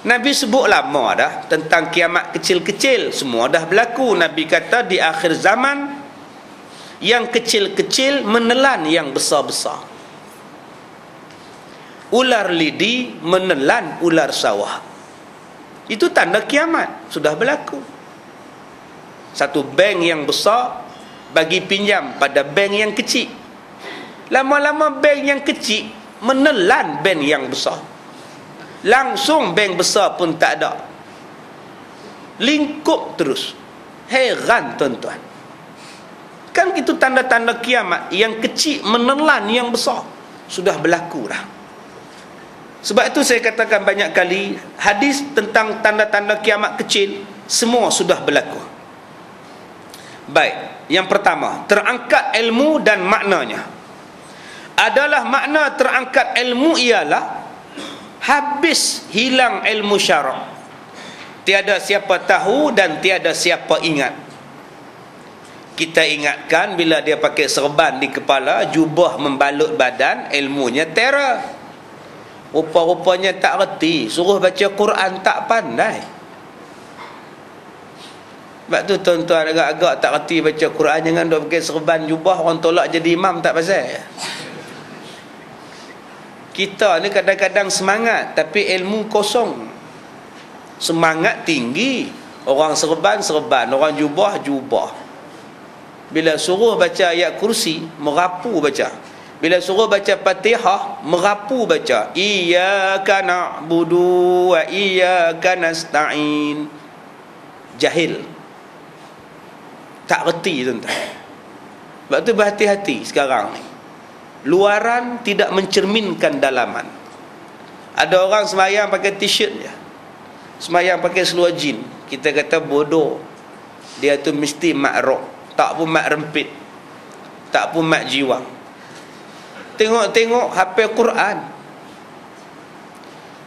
Nabi sebut lama dah tentang kiamat kecil-kecil, semua dah berlaku. Nabi kata di akhir zaman yang kecil-kecil menelan yang besar-besar. Ular lidi menelan ular sawah. Itu tanda kiamat sudah berlaku. Satu bank yang besar bagi pinjam pada bank yang kecil. Lama-lama bank yang kecil menelan bank yang besar. Langsung bank besar pun tak ada. Lingkup terus. Heran tuan-tuan. Kan itu tanda-tanda kiamat. Yang kecil menelan yang besar. Sudah berlaku dah. Sebab itu saya katakan banyak kali, hadis tentang tanda-tanda kiamat kecil semua sudah berlaku. Baik, yang pertama, terangkat ilmu dan maknanya. Adalah makna terangkat ilmu ialah habis hilang ilmu syarak. Tiada siapa tahu dan tiada siapa ingat. Kita ingatkan bila dia pakai serban di kepala, jubah membalut badan, ilmunya tera. Rupa-rupanya tak reti, suruh baca Quran tak pandai. Sebab tu tuan-tuan agak-agak tak reti baca Quran, jangan duk pakai serban jubah, orang tolak jadi imam tak pasal. Kita ni kadang-kadang semangat tapi ilmu kosong. Semangat tinggi, orang serban, orang jubah. Bila suruh baca ayat kursi, merapu baca. Bila suruh baca Fatihah, merapu baca. Iyyaka na'budu wa iyyaka nasta'in. Jahil. Tak reti tuan-tuan. Sebab tu berhati-hati sekarang ni. Luaran tidak mencerminkan dalaman. Ada orang semayang pakai t-shirt je, semayang pakai seluar jin. Kita kata bodoh. Dia tu mesti mak rok. Tak pun mak rempit, tak pun mak jiwang. Tengok-tengok hafal Quran.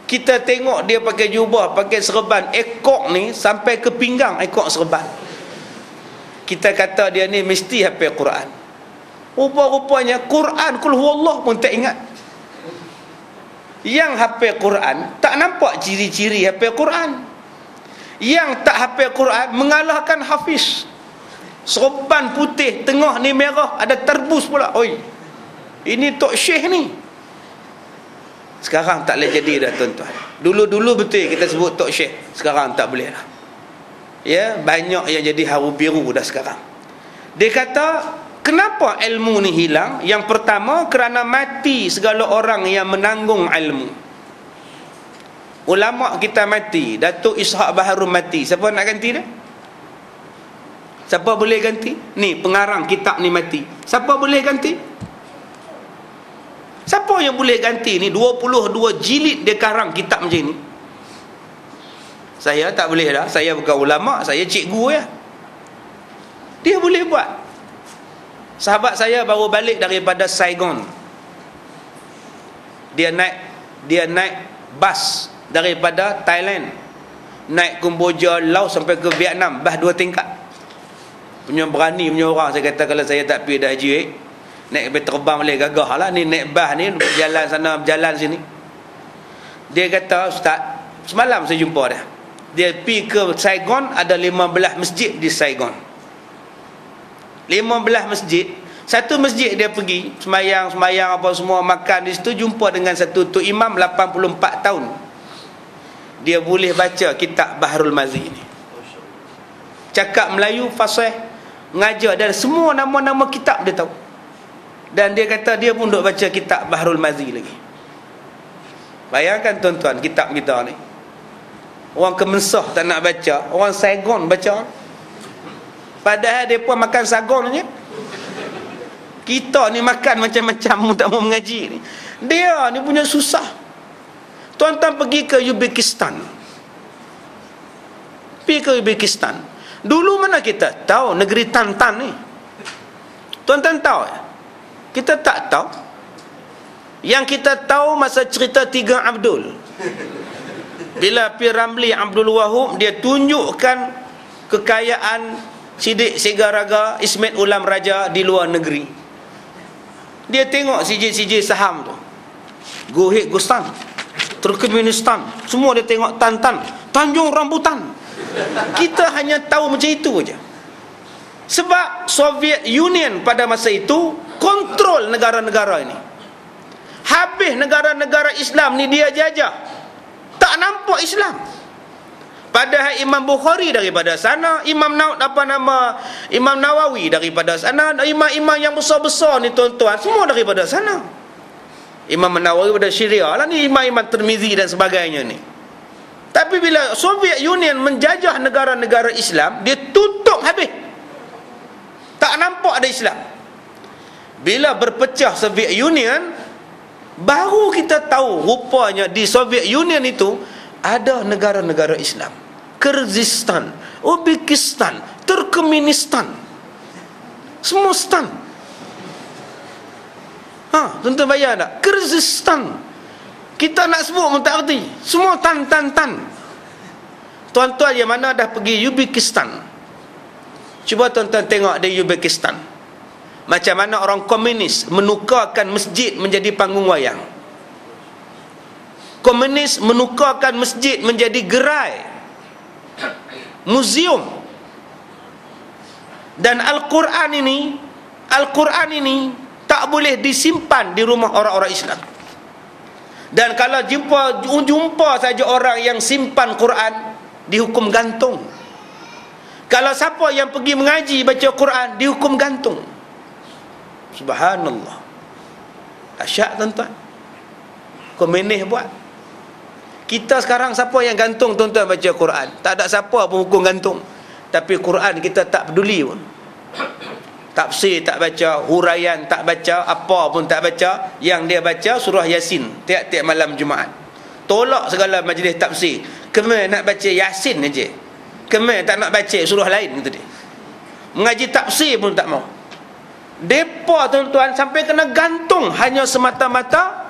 Kita tengok dia pakai jubah, pakai serban, ekor ni sampai ke pinggang ekor serban. Kita kata dia ni mesti hafal Quran. Rupa-rupanya Quran kul huwallah pun tak ingat. Yang hafal Quran tak nampak ciri-ciri hafal Quran. Yang tak hafal Quran mengalahkan hafiz. Serban putih, tengah ni merah, ada terbus pula. Oi, ini Tok Syekh ni. Sekarang tak boleh jadi dah tuan-tuan. Dulu-dulu betul kita sebut Tok Syekh, sekarang tak boleh dah. Ya, banyak yang jadi haru biru dah sekarang. Dia kata, kenapa ilmu ni hilang? Yang pertama, kerana mati segala orang yang menanggung ilmu. Ulama kita mati, Datuk Ishak Baharum mati, siapa nak ganti dia? Siapa boleh ganti? Ni pengarang kitab ni mati, siapa boleh ganti? Siapa yang boleh ganti ni? 22 jilid dia karang kitab macam ni. Saya tak boleh dah. Saya bukan ulama, saya cikgu ya. Dia boleh buat. Sahabat saya baru balik daripada Saigon. Dia naik bas daripada Thailand, naik Kemboja, Laos sampai ke Vietnam, bas 2 tingkat. Punya berani punya orang. Saya kata kalau saya tak pergi dah haji, naik kapal terbang boleh gagah lah. Ni naik bas ni berjalan sana berjalan sini. Dia kata, Ustaz, semalam saya jumpa dia pergi ke Saigon, ada 15 masjid di Saigon. 15 masjid. Satu masjid dia pergi semayang apa semua, makan di situ, jumpa dengan satu tu imam 84 tahun. Dia boleh baca kitab Bahrul Mazi ni, cakap Melayu fasih, mengajar, dan semua nama-nama kitab dia tahu. Dan dia kata dia pun duk baca kitab Bahrul Mazi lagi. Bayangkan tuan-tuan, kitab kita ni orang Kemensah tak nak baca, orang Saigon baca. Padahal mereka makan sagon je. Kita ni makan macam-macam tak mau mengaji ni. Dia ni punya susah. Tuan-tuan pergi ke Uzbekistan. Pergi ke Uzbekistan. Dulu mana kita tahu negeri Tantan ni? Tuan-tuan tahu? Kita tak tahu. Yang kita tahu masa cerita Tiga Abdul. Bila P. Ramli Abdul Wahub, dia tunjukkan kekayaan Sidik Segaraga, Ismet Ulam Raja di luar negeri. Dia tengok sijil-sijil saham tu, Gohik Gustan, Turkmenistan, semua dia tengok. Tantan, Tanjung Rambutan. Kita hanya tahu macam itu aja. Sebab Soviet Union pada masa itu kontrol negara-negara ini. Habis negara-negara Islam ni dia jajah, tak nampak Islam. Padahal Imam Bukhari daripada sana, Imam Nawawi daripada sana, imam-imam yang besar-besar ni tuan-tuan, semua daripada sana. Imam Nawawi daripada Syria lah ni, imam-imam Tirmizi dan sebagainya ni. Tapi bila Soviet Union menjajah negara-negara Islam, dia tutup habis, tak nampak ada Islam. Bila berpecah Soviet Union, baru kita tahu rupanya di Soviet Union itu ada negara-negara Islam. Kyrgyzstan, Uzbekistan, Turkmenistan, semua stan. Tuan-tuan bayar tak? Kyrgyzstan, kita nak sebut pun tak erti. Semua tan. Tuan-tuan yang mana dah pergi Uzbekistan, cuba tuan-tuan tengok di Uzbekistan, macam mana orang komunis menukarkan masjid menjadi panggung wayang. Komunis menukarkan masjid menjadi gerai muzium. Dan Al-Quran ini tak boleh disimpan di rumah orang-orang Islam. Dan kalau jumpa saja orang yang simpan Quran, dihukum gantung. Kalau siapa yang pergi mengaji baca Quran, dihukum gantung. Subhanallah. Asyik tuan-tuan, komunis buat. Kita sekarang siapa yang gantung tuan-tuan baca Quran? Tak ada siapa pun hukum gantung. Tapi Quran kita tak peduli pun. Tafsir tak baca, huraian tak baca, apa pun tak baca. Yang dia baca surah Yasin tiap-tiap malam Jumaat. Tolak segala majlis tafsir. Kemana nak baca Yasin aja. Kemana tak nak baca surah lain kata dia. Mengaji tafsir pun tak mau. Depa tuan-tuan sampai kena gantung hanya semata-mata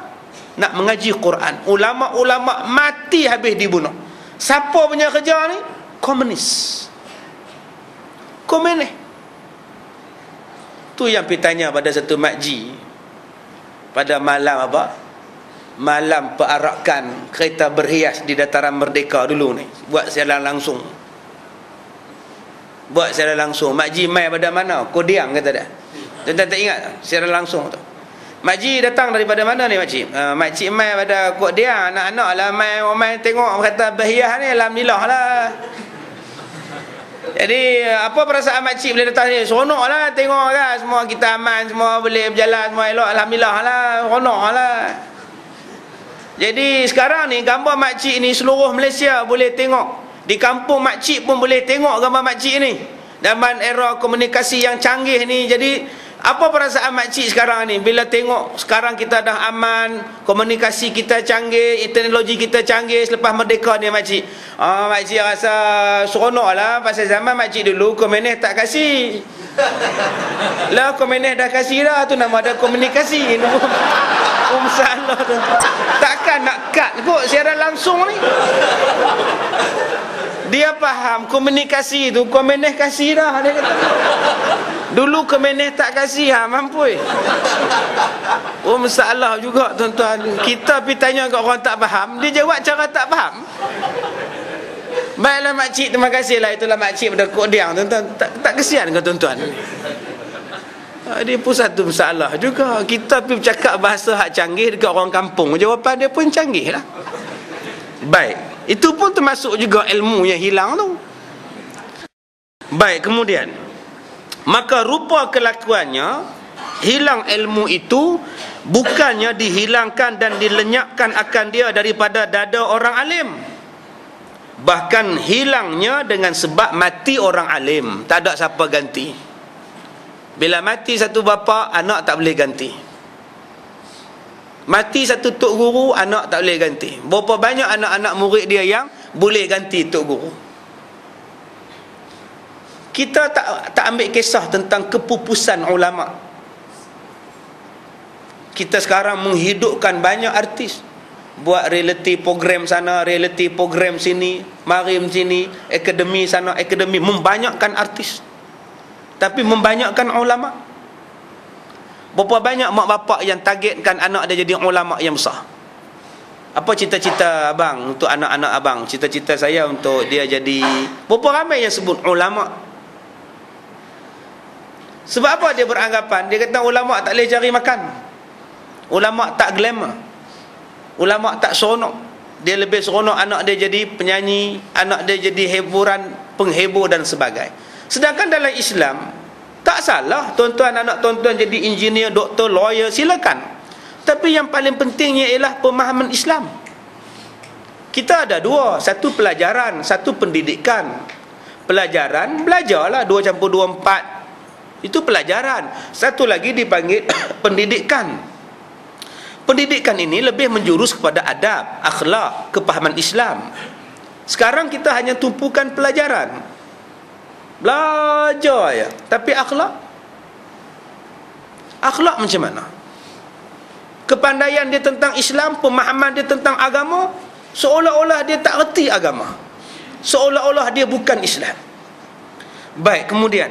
nak mengaji Quran. Ulama-ulama mati habis dibunuh. Siapa punya kerja ni? Komunis. Tu yang pergi tanya pada satu makji pada malam apa? Malam perarakan kereta berhias di Dataran Merdeka dulu ni. Buat siaran langsung. Makji mai pada mana? Kodiang kata dia. Tuan-tuan tak ingat siaran langsung tu? Makcik datang daripada mana ni makcik? Makcik mai pada Kok Dia, anak-anak lah mai tengok kata berhias ni, alhamdulillah lah. Jadi apa perasaan makcik boleh datang ni? Seronok lah tengok kan, semua kita aman, semua boleh berjalan, semua elok, alhamdulillah lah, seronok lah. Jadi sekarang ni gambar makcik ni seluruh Malaysia boleh tengok. Di kampung makcik pun boleh tengok gambar makcik ni. Zaman era komunikasi yang canggih ni, jadi Apa perasaan makcik sekarang ni bila tengok sekarang kita dah aman, komunikasi kita canggih, teknologi kita canggih selepas merdeka ni makcik. Makcik rasa seronok lah pasal zaman makcik dulu komunis tak kasih. Lah komunis dah kasih dah, tu nama ada komunikasi. Masalah tu. Takkan nak cut kot siaran langsung ni. Dia faham komunikasi tu komunis kasih dah, dia kata. Dulu komunis tak kasih, mampu. Masalah juga tuan-tuan. Kita pergi tanya kat orang tak faham, dia jawab cara tak faham. Baiklah makcik, terima kasih lah. Itulah makcik pada Kok Diang, tuan-tuan. Tak kesian ke tuan-tuan? Dia pun satu masalah juga. Kita pergi bercakap bahasa hak canggih dekat orang kampung, jawapan dia pun canggih lah. Baik, itu pun termasuk juga ilmu yang hilang tu. Baik, kemudian maka rupa kelakuannya, hilang ilmu itu bukannya dihilangkan dan dilenyapkan akan dia daripada dada orang alim, bahkan hilangnya dengan sebab mati orang alim. Tak ada siapa ganti. Bila mati satu bapa, anak tak boleh ganti. Mati satu tok guru, anak tak boleh ganti. Berapa banyak anak-anak murid dia yang boleh ganti tok guru. Kita tak ambil kisah tentang kepupusan ulama. Kita sekarang menghidupkan banyak artis, buat reality program sana, reality program sini, mari sini, akademi sana, akademi, membanyakkan artis, tapi membanyakkan ulama. Berapa banyak mak bapak yang targetkan anak dia jadi ulama yang besar. Apa cita-cita abang untuk anak-anak abang? Cita-cita saya untuk dia jadi, berapa ramai yang sebut ulama. Sebab apa dia beranggapan? Dia kata ulama tak boleh cari makan, ulama tak glamour, ulama tak seronok. Dia lebih seronok anak dia jadi penyanyi, anak dia jadi hiburan, penghibur dan sebagainya. Sedangkan dalam Islam tak salah tuan-tuan, anak tuan-tuan jadi engineer, doktor, lawyer, silakan. Tapi yang paling pentingnya ialah pemahaman Islam. Kita ada dua, satu pelajaran, satu pendidikan. Pelajaran, belajarlah 2 campur 2 4. Itu pelajaran. Satu lagi dipanggil pendidikan. Pendidikan ini lebih menjurus kepada adab, akhlak, kepahaman Islam. Sekarang kita hanya tumpukan pelajaran, belajar ya, tapi akhlak macam mana? Kepandaian dia tentang Islam, pemahaman dia tentang agama, seolah-olah dia tak reti agama, seolah-olah dia bukan Islam. Baik, kemudian,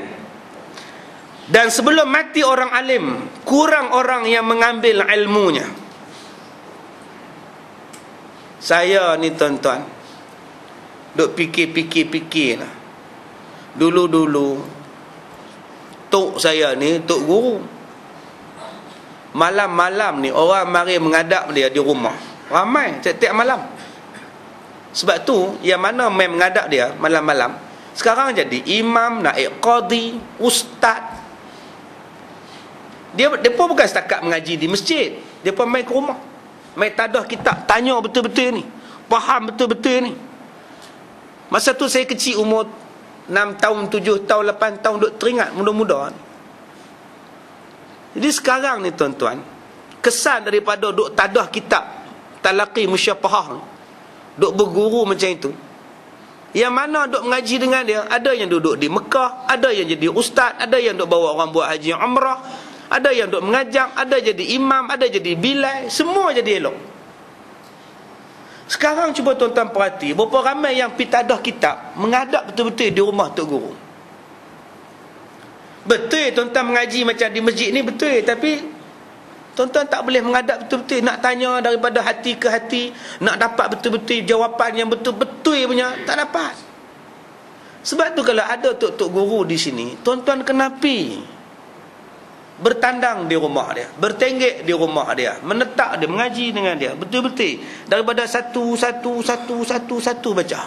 dan sebelum mati orang alim, kurang orang yang mengambil ilmunya. Saya ni tuan-tuan duk fikir lah. Dulu tok saya ni, tok guru, malam-malam ni orang mari menghadap dia di rumah, ramai setiap malam. Sebab tu yang mana main menghadap dia malam-malam sekarang jadi imam, naib qadi, ustaz. Dia pun bukan setakat mengaji di masjid, dia pun main ke rumah, main tadah kitab, tanya betul-betul ni, faham betul-betul ni. Masa tu saya kecil, umur 6 tahun, 7 tahun, 8 tahun, duk teringat muda-muda. Jadi sekarang ni tuan-tuan, kesan daripada duk tadah kitab, talaqi musyafahah, duk berguru macam itu, yang mana duk mengaji dengan dia, ada yang duduk di Mekah, ada yang jadi ustaz, ada yang duk bawa orang buat haji umrah, ada yang duk mengajar, ada jadi imam, ada jadi bilal, semua jadi elok. Sekarang cuba tuan-tuan perhati, berapa ramai yang pergi tadah kitab, menghadap betul-betul di rumah tok guru. Betul tuan-tuan mengaji macam di masjid ni, betul, tapi tuan-tuan tak boleh menghadap betul-betul, nak tanya daripada hati ke hati, nak dapat betul-betul jawapan yang betul-betul punya, tak dapat. Sebab tu kalau ada tok-tok guru di sini, tuan-tuan kena pergi bertandang di rumah dia, bertenggek di rumah dia, menetak dia, mengaji dengan dia betul-betul, daripada satu baca.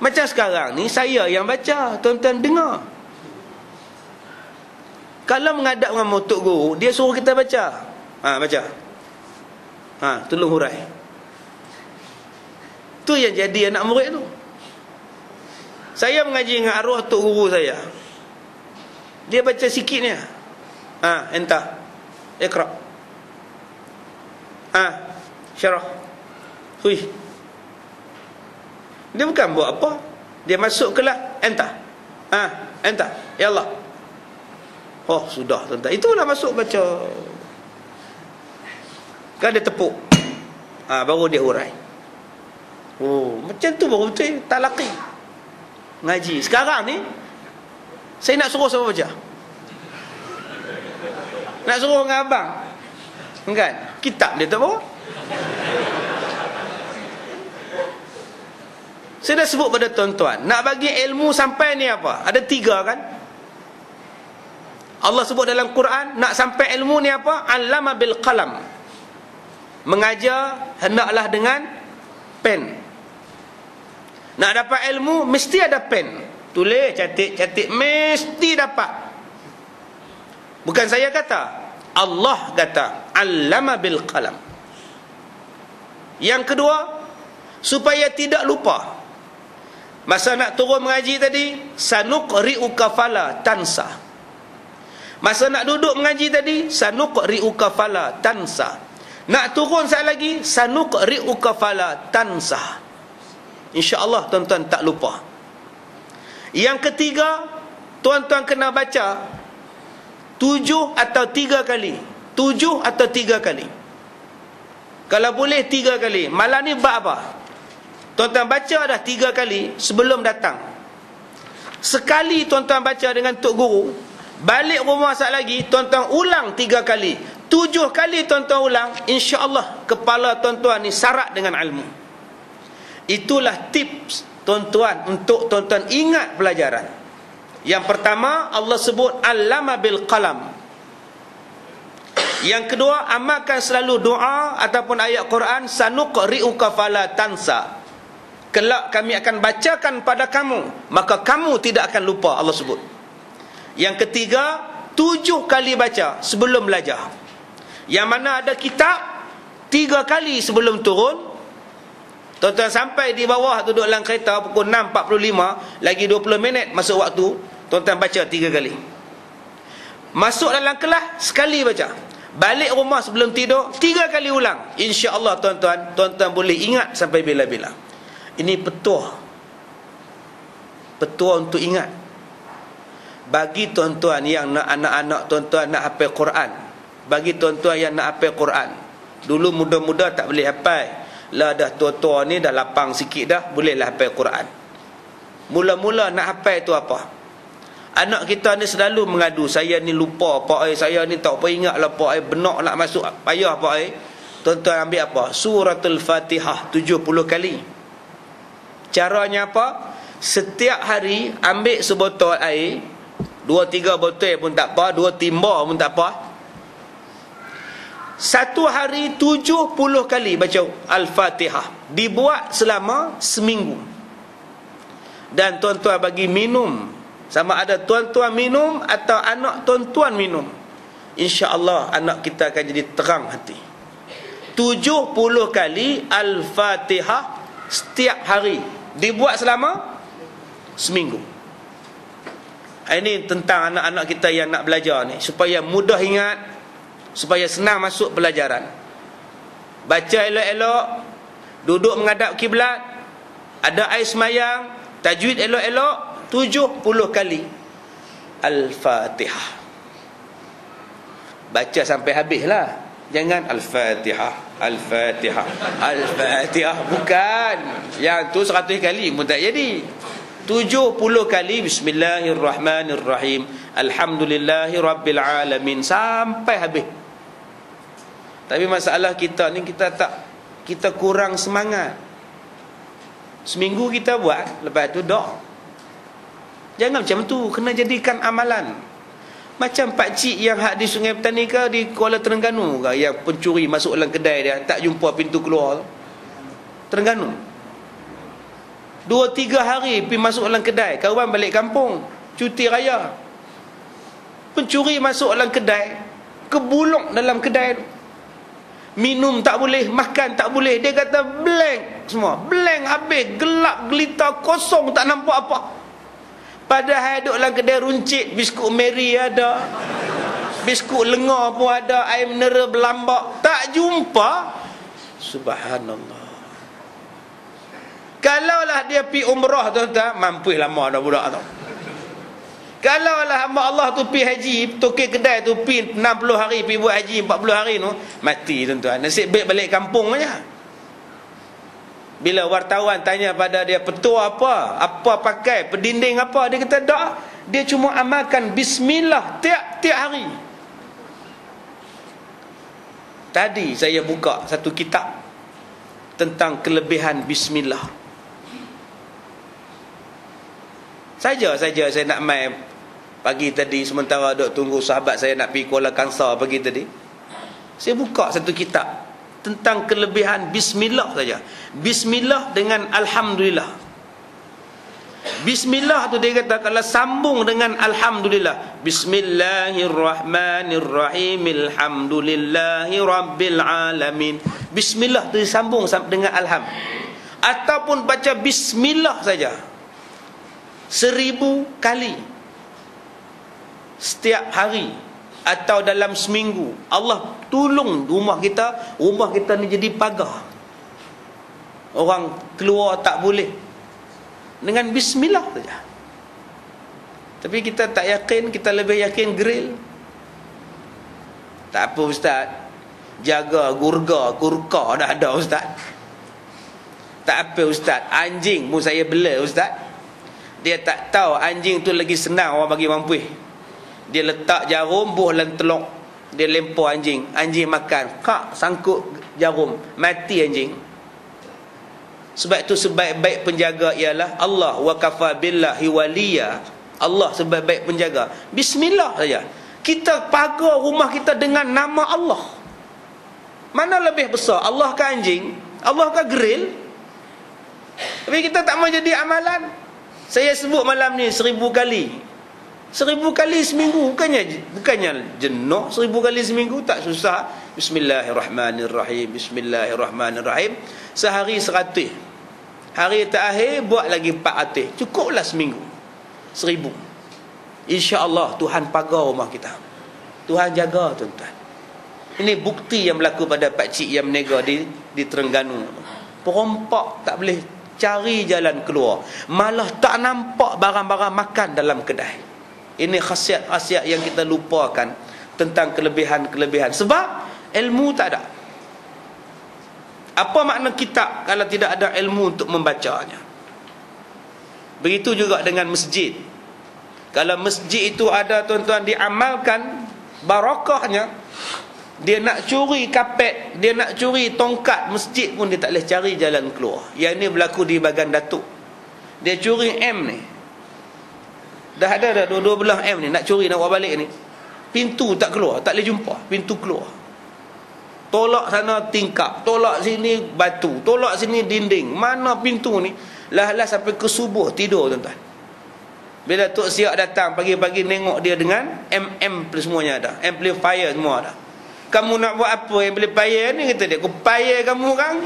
Macam sekarang ni saya yang baca, tuan-tuan dengar. Kalau menghadap dengan tok guru, dia suruh kita baca, baca, tolong hurai. Tu yang jadi anak murid tu. Saya mengaji dengan arwah tok guru saya, dia baca sikitnya, Entah. Iqra. Syarah. Hui. Dia bukan buat apa. Dia masuk kelas. Entah. Entah. Ya Allah. Oh, sudah tuan-tuan. Itulah masuk baca. Kan dia tepuk. Baru dia urai. Oh, macam tu baru betul talaqi. Ngaji. Sekarang ni saya nak suruh siapa baca? Nak suruh dengan abang. Kan? Kitab dia tak bawa. Saya dah sebut pada tuan-tuan, nak bagi ilmu sampai ni apa? Ada 3 kan? Allah sebut dalam Quran, nak sampai ilmu ni apa? Allama bil qalam. Mengajar hendaklah dengan pen. Nak dapat ilmu mesti ada pen. Tulis, catik, mesti dapat. Bukan saya kata, Allah kata, allama bil qalam. Yang kedua, supaya tidak lupa. Masa nak turun mengaji tadi, sanuqri'uka fala tansa. Masa nak duduk mengaji tadi, sanuqri'uka fala tansa. Nak turun sekali lagi, sanuqri'uka fala tansa. InsyaAllah tuan-tuan tak lupa. Yang ketiga, tuan-tuan kena baca 7 atau 3 kali. 7 atau 3 kali. Kalau boleh 3 kali. Malam ni bab apa? Tuan-tuan baca dah 3 kali sebelum datang. Sekali tuan-tuan baca dengan tok guru, balik rumah sekali lagi tuan-tuan ulang 3 kali. 7 kali tuan-tuan ulang, insya-Allah kepala tuan-tuan ni sarat dengan ilmu. Itulah tips tuan-tuan untuk tuan-tuan ingat pelajaran. Yang pertama, Allah sebut allama bil qalam. Yang kedua, amalkan selalu doa ataupun ayat Quran, sanuqri'uka fala tansa. Kelak kami akan bacakan pada kamu, maka kamu tidak akan lupa, Allah sebut. Yang ketiga, 7 kali baca sebelum belajar. Yang mana ada kitab 3 kali sebelum turun. Tuan-tuan sampai di bawah duduk dalam kereta pukul 6.45, lagi 20 minit masuk waktu, tuan-tuan baca 3 kali. Masuk dalam kelas sekali baca. Balik rumah sebelum tidur 3 kali ulang. Insya-Allah tuan-tuan boleh ingat sampai bila-bila. Ini petua untuk ingat. Bagi tuan-tuan yang nak anak-anak tuan-tuan nak hafal Quran, bagi tuan-tuan yang nak hafal Quran, dulu muda-muda tak boleh hafal, lah dah tua-tua ni dah lapang sikit dah, bolehlah hafal Quran. Mula-mula nak hafal tu apa? Anak kita ni selalu mengadu, saya ni lupa pak saya ni tak apa ingat lah pak benak nak masuk payah pak Tuan-tuan ambil apa? Suratul Fatihah 70 kali. Caranya apa? Setiap hari ambil sebotol air, 2-3 botol pun tak apa, 2 timba pun tak apa. Satu hari 70 kali baca Al-Fatihah. Dibuat selama seminggu. Dan tuan-tuan bagi minum, sama ada tuan-tuan minum atau anak tuan-tuan minum, insya-Allah anak kita akan jadi terang hati. 70 kali Al-Fatihah setiap hari, dibuat selama seminggu. Ini tentang anak-anak kita yang nak belajar ni, supaya mudah ingat, supaya senang masuk pelajaran. Baca elok-elok, duduk menghadap kiblat, ada air semayang, tajwid elok-elok, 70 kali Al-Fatihah. Baca sampai habis lah. Jangan Al-Fatihah, Al-Fatihah, Al-Fatihah. Bukan. Yang tu 100 kali pun tak jadi. 70 kali Bismillahirrahmanirrahim, Alhamdulillahi Rabbil Alamin, sampai habis. Tapi masalah kita ni, kita kurang semangat. Seminggu kita buat, lepas tu doa. Jangan macam tu, kena jadikan amalan. Macam pakcik yang hak di Sungai Petani ke, di Kuala Terengganu ke, yang pencuri masuk dalam kedai dia, tak jumpa pintu keluar. Terengganu 2-3 hari pergi masuk dalam kedai, kawan balik kampung cuti raya, pencuri masuk dalam kedai, kebuluk dalam kedai, minum tak boleh, makan tak boleh. Dia kata blank semua, blank habis, gelap gelita, kosong, tak nampak apa. Padahal duduk dalam kedai runcit, biskut Mary ada, Biskut lenga pun ada, air mineral berlambak. Tak jumpa. Subhanallah. Kalaulah dia pi umrah tuan-tuan, mampus lama dah budak tu. Kalaulah hamba Allah tu pi haji, tokek kedai tu pi 60 hari pi buat haji 40 hari tu, mati tuan-tuan. Nasib baik balik kampung aja. Bila wartawan tanya pada dia, petua apa pakai, pendinding apa, dia kata tak, dia cuma amalkan bismillah tiap-tiap hari. Tadi saya buka satu kitab tentang kelebihan bismillah. Saja saya nak main pagi tadi, sementara duk tunggu sahabat saya nak pergi Kuala Kangsar pagi tadi, saya buka satu kitab tentang kelebihan bismillah saja. Bismillah dengan alhamdulillah. Bismillah tu dia kata kalau sambung dengan alhamdulillah, bismillahirrahmanirrahim, alhamdulillahi rabbil alamin. Bismillah tu disambung dengan alham. Ataupun baca bismillah saja 1000 kali setiap hari atau dalam seminggu, Allah tolong rumah kita ni jadi pagar. Orang keluar tak boleh, dengan bismillah saja. Tapi kita tak yakin, kita lebih yakin grill. Tak apa ustaz, jaga kurka dah ada ustaz. Tak apa ustaz, anjing pun saya bela ustaz. Dia tak tahu anjing tu lagi senang orang bagi mampu. Dia letak jarum buah dalam telok, dia lempar anjing, anjing makan, kak sangkut jarum, mati anjing. Sebab itu sebaik-baik penjaga ialah Allah, wa kafa billahi waliya. Allah sebaik-baik penjaga. Bismillah saja. Kita pagar rumah kita dengan nama Allah. Mana lebih besar, Allah ke anjing, Allah ke grill? Tapi kita tak mau jadi amalan. Saya sebut malam ni 1000 kali. 1000 kali seminggu, bukannya jenuh. 1000 kali seminggu tak susah. Bismillahirrahmanirrahim, bismillahirrahmanirrahim. Sehari 100. Hari terakhir buat lagi 400. Cukuplah seminggu 1000. InsyaAllah Tuhan pagar rumah kita, Tuhan jaga tuan-tuan. Ini bukti yang berlaku pada pakcik yang menega di Terengganu. Perompak tak boleh cari jalan keluar, malah tak nampak barang-barang makan dalam kedai. Ini khasiat-khasiat yang kita lupakan tentang kelebihan-kelebihan, sebab ilmu tak ada. Apa makna kitab kalau tidak ada ilmu untuk membacanya? Begitu juga dengan masjid. Kalau masjid itu ada tuan-tuan, diamalkan barakahnya, dia nak curi kapet, dia nak curi tongkat masjid pun dia tak boleh cari jalan keluar. Yang ini berlaku di Bagan Datuk. Dia curi M ni, dah ada dua belah M ni, nak curi, nak buat balik ni, pintu tak keluar, tak boleh jumpa pintu keluar. Tolak sana tingkap, tolak sini batu, tolak sini dinding, mana pintu ni? Lah sampai ke subuh tidur tuan-tuan. Bila Tok Siak datang pagi-pagi, nengok dia dengan semuanya ada, amplifier semua ada. Kamu nak buat apa yang boleh payah ni? Kata dia, aku payah kamu kan?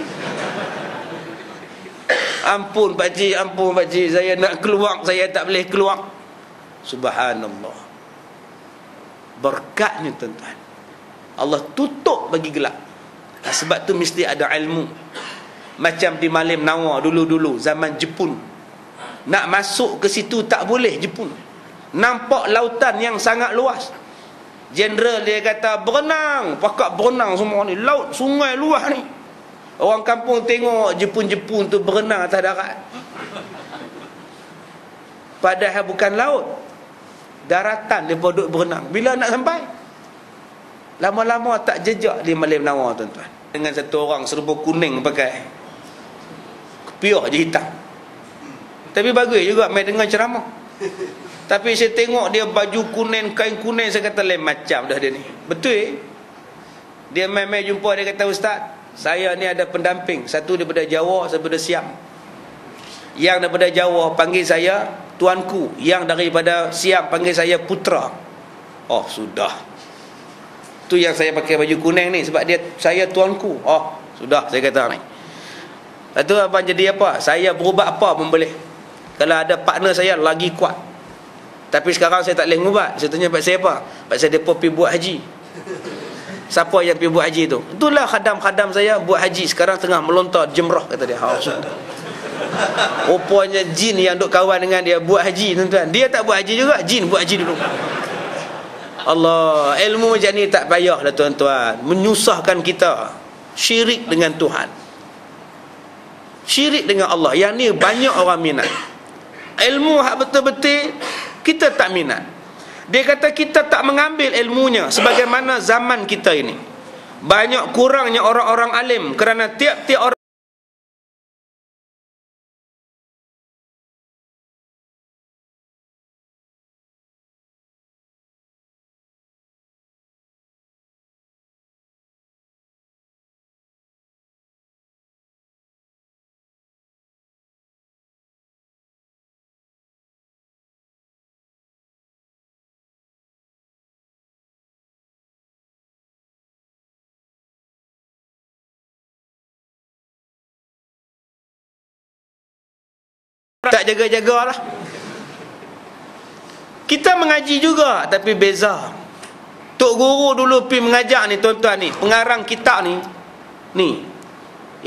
Ampun pakcik, saya nak keluar, saya tak boleh keluar. Subhanallah. Berkatnya tuan-tuan, Allah tutup bagi gelap. Sebab tu mesti ada ilmu. Macam di Malim Nawa dulu-dulu zaman Jepun, nak masuk ke situ tak boleh Jepun. Nampak lautan yang sangat luas. Jeneral dia kata berenang, pakak berenang semua ni, laut sungai luas ni. Orang kampung tengok Jepun tu berenang atas darat, padahal bukan laut, daratan dia duduk berenang. Bila nak sampai? Lama-lama tak jejak di Malim Nawa tuan-tuan. Dengan satu orang serba kuning pakai, kepiah je hitam. Tapi bagus juga main dengan ceramah. Tapi saya tengok dia baju kuning, kain kuning, saya kata lain macam dah dia ni. Betul. Dia main-main jumpa, dia kata, Ustaz, saya ni ada pendamping, satu daripada Jawa, satu daripada Siam. Yang daripada Jawa panggil saya tuanku, yang daripada Siam panggil saya putra. Oh sudah, tu yang saya pakai baju kuning ni sebab dia saya tuanku. Oh sudah, saya kata ni. Lepas tu abang jadi apa? Saya berubah apa pun boleh. Kalau ada partner saya lagi kuat. Tapi sekarang saya tak boleh ngubat. Saya tanya Pak saya apa? Pak saya mereka pergi buat haji. Siapa yang pergi buat haji tu? Itulah khadam-khadam saya buat haji. Sekarang tengah melontar jemrah, kata dia. Rupanya jin yang duk kawan dengan dia buat haji, tuan-tuan. Dia tak buat haji juga, jin buat haji dulu. Allah, ilmu macam ni tak payahlah tuan-tuan. Menyusahkan kita. Syirik dengan Tuhan. Syirik dengan Allah. Yang ni banyak orang minat. Ilmu hak betul-betul kita tak minat. Dia kata kita tak mengambil ilmunya sebagaimana zaman kita ini. Banyak kurangnya orang-orang alim kerana tiap-tiap orang tak jaga-jaga lah. Kita mengaji juga, tapi beza. Tok Guru dulu pergi mengajar ni tuan-tuan ni, pengarang kitab ni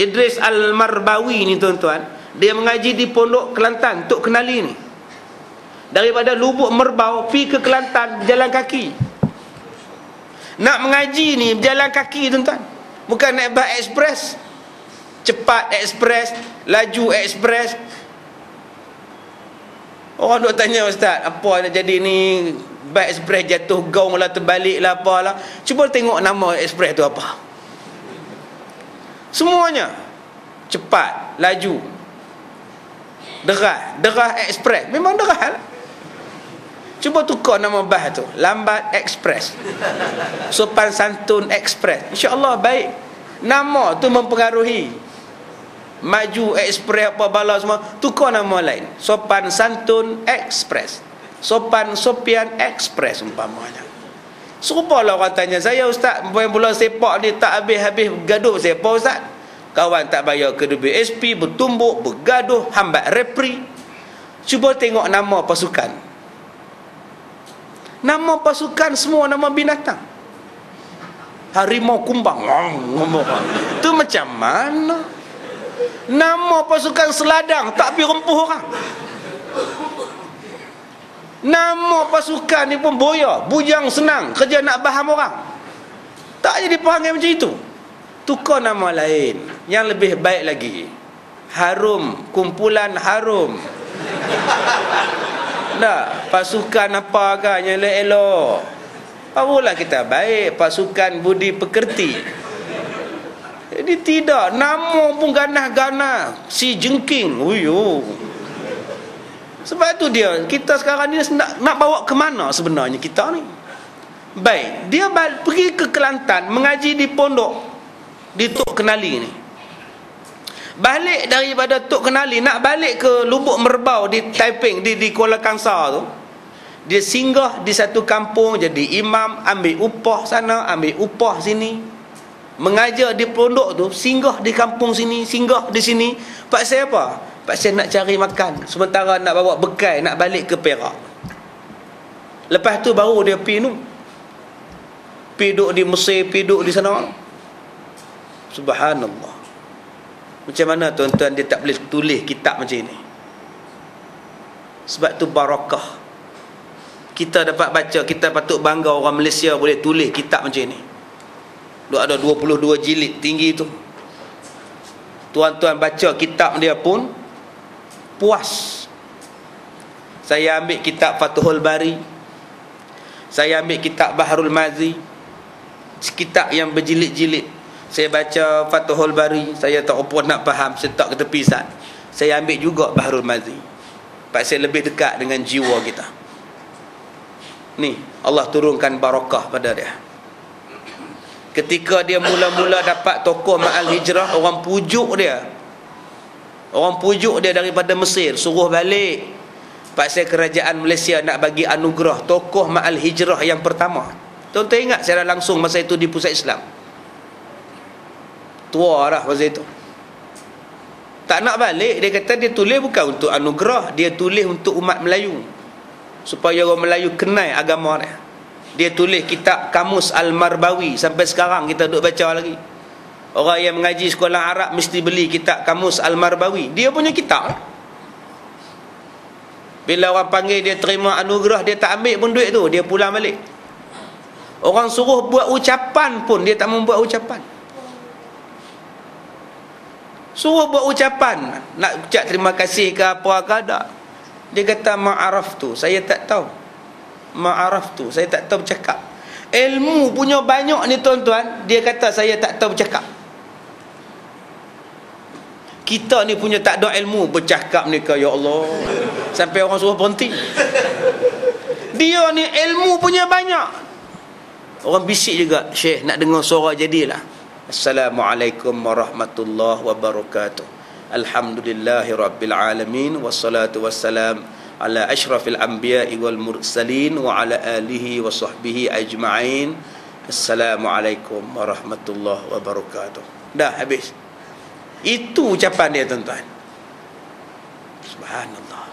Idris Al-Marbawi ni tuan-tuan, dia mengaji di Pondok Kelantan. Tok kenali ni, daripada Lubuk Merbau pergi ke Kelantan berjalan kaki. Nak mengaji ni berjalan kaki tuan-tuan, bukan naik bas ekspres, cepat ekspres, laju ekspres. Orang duk tanya, ustaz, apa nak jadi ni, bas ekspres jatuh gaung lah, terbalik lah, apalah. Cuba tengok nama ekspres tu apa. Semuanya cepat, laju, derah ekspres. Memang derah lah. Cuba tukar nama bas tu, lambat ekspres, sopan santun ekspres. InsyaAllah baik. Nama tu mempengaruhi. Maju ekspres apa bala semua, tukar nama lain, sopan santun ekspres, sopan sopian ekspres umpamanya. Serupalah orang tanya saya, ustaz, main bola sepak ni tak habis-habis gaduh sepak, ustaz. Kawan tak bayar ke WSP, bertumbuk, bergaduh, hambat referi. Cuba tengok nama pasukan. Nama pasukan semua nama binatang. Harimau kumbang. Tu macam mana? Nama pasukan seladang tak pergi rempuh orang. Nama pasukan ni pun boya, bujang senang, kerja nak faham orang. Tak jadi perangai macam itu. Tukar nama lain yang lebih baik lagi. Harum, kumpulan harum. Tak, pasukan apa kan yang elok-elok. Barulah kita baik, pasukan budi pekerti. Jadi tidak, nama pun ganah-ganah, si jengking. Uyuh. Sebab tu dia, kita sekarang ni nak bawa ke mana sebenarnya kita ni? Baik, dia pergi ke Kelantan mengaji di pondok di Tok Kenali ni. Balik daripada Tok Kenali nak balik ke Lubuk Merbau di Taiping, di Kuala Kangsar tu, dia singgah di satu kampung jadi imam, ambil upah sana, ambil upah sini. Mengajar di pondok tu, singgah di kampung sini, singgah di sini. Pak saya apa? Pak saya nak cari makan, sementara nak bawa bekal nak balik ke Perak. Lepas tu baru dia pergi tu, pergi duduk di Mesir, pergi duduk di sana. Subhanallah. Macam mana tuan-tuan dia tak boleh tulis kitab macam ni? Sebab tu barakah. Kita dapat baca, kita patut bangga orang Malaysia boleh tulis kitab macam ni. Ada 22 jilid tinggi tu. Tuan-tuan baca kitab dia pun puas. Saya ambil kitab Fathul Bari, saya ambil kitab Baharul Mazi, kitab yang berjilid-jilid. Saya baca Fathul Bari, saya tak apa nak faham, saya tak ke tepi sat. Saya ambil juga Baharul Mazi. Pak saya lebih dekat dengan jiwa kita. Ni Allah turunkan barakah pada dia. Ketika dia mula-mula dapat tokoh Ma'al Hijrah, orang pujuk dia. Orang pujuk dia daripada Mesir, suruh balik. Pasal kerajaan Malaysia nak bagi anugerah tokoh Ma'al Hijrah yang pertama. Tuan-tuan ingat secara langsung masa itu di pusat Islam. Tua dah masa itu. Tak nak balik, dia kata dia tulis bukan untuk anugerah, dia tulis untuk umat Melayu. supaya orang Melayu kenal agama dia. Dia tulis kitab Kamus Al-Marbawi, sampai sekarang kita duduk baca lagi. Orang yang mengaji sekolah Arab mesti beli kitab Kamus Al-Marbawi. Dia punya kitab. Bila orang panggil dia terima anugerah, dia tak ambil pun duit tu, dia pulang balik. Orang suruh buat ucapan pun dia tak membuat ucapan. Suruh buat ucapan, nak ucap terima kasih ke apa ke, tak. Dia kata ma'araf tu, saya tak tahu. Ma'araf tu, saya tak tahu bercakap. Ilmu punya banyak ni tuan-tuan, dia kata saya tak tahu bercakap. Kita ni punya tak ada ilmu bercakap ni ke, ya Allah, sampai orang suruh berhenti. Dia ni ilmu punya banyak. Orang bisik juga, Syekh nak dengar suara jadilah. Assalamualaikum warahmatullahi wabarakatuh. Alhamdulillahi rabbil alamin, wassalatu wassalam ala asyrafil anbiya'i wal mursalin wa ala alihi wa sahbihi ajma'in. Assalamualaikum warahmatullahi wabarakatuh. Dah habis. Itu ucapan dia tuan-tuan. Subhanallah.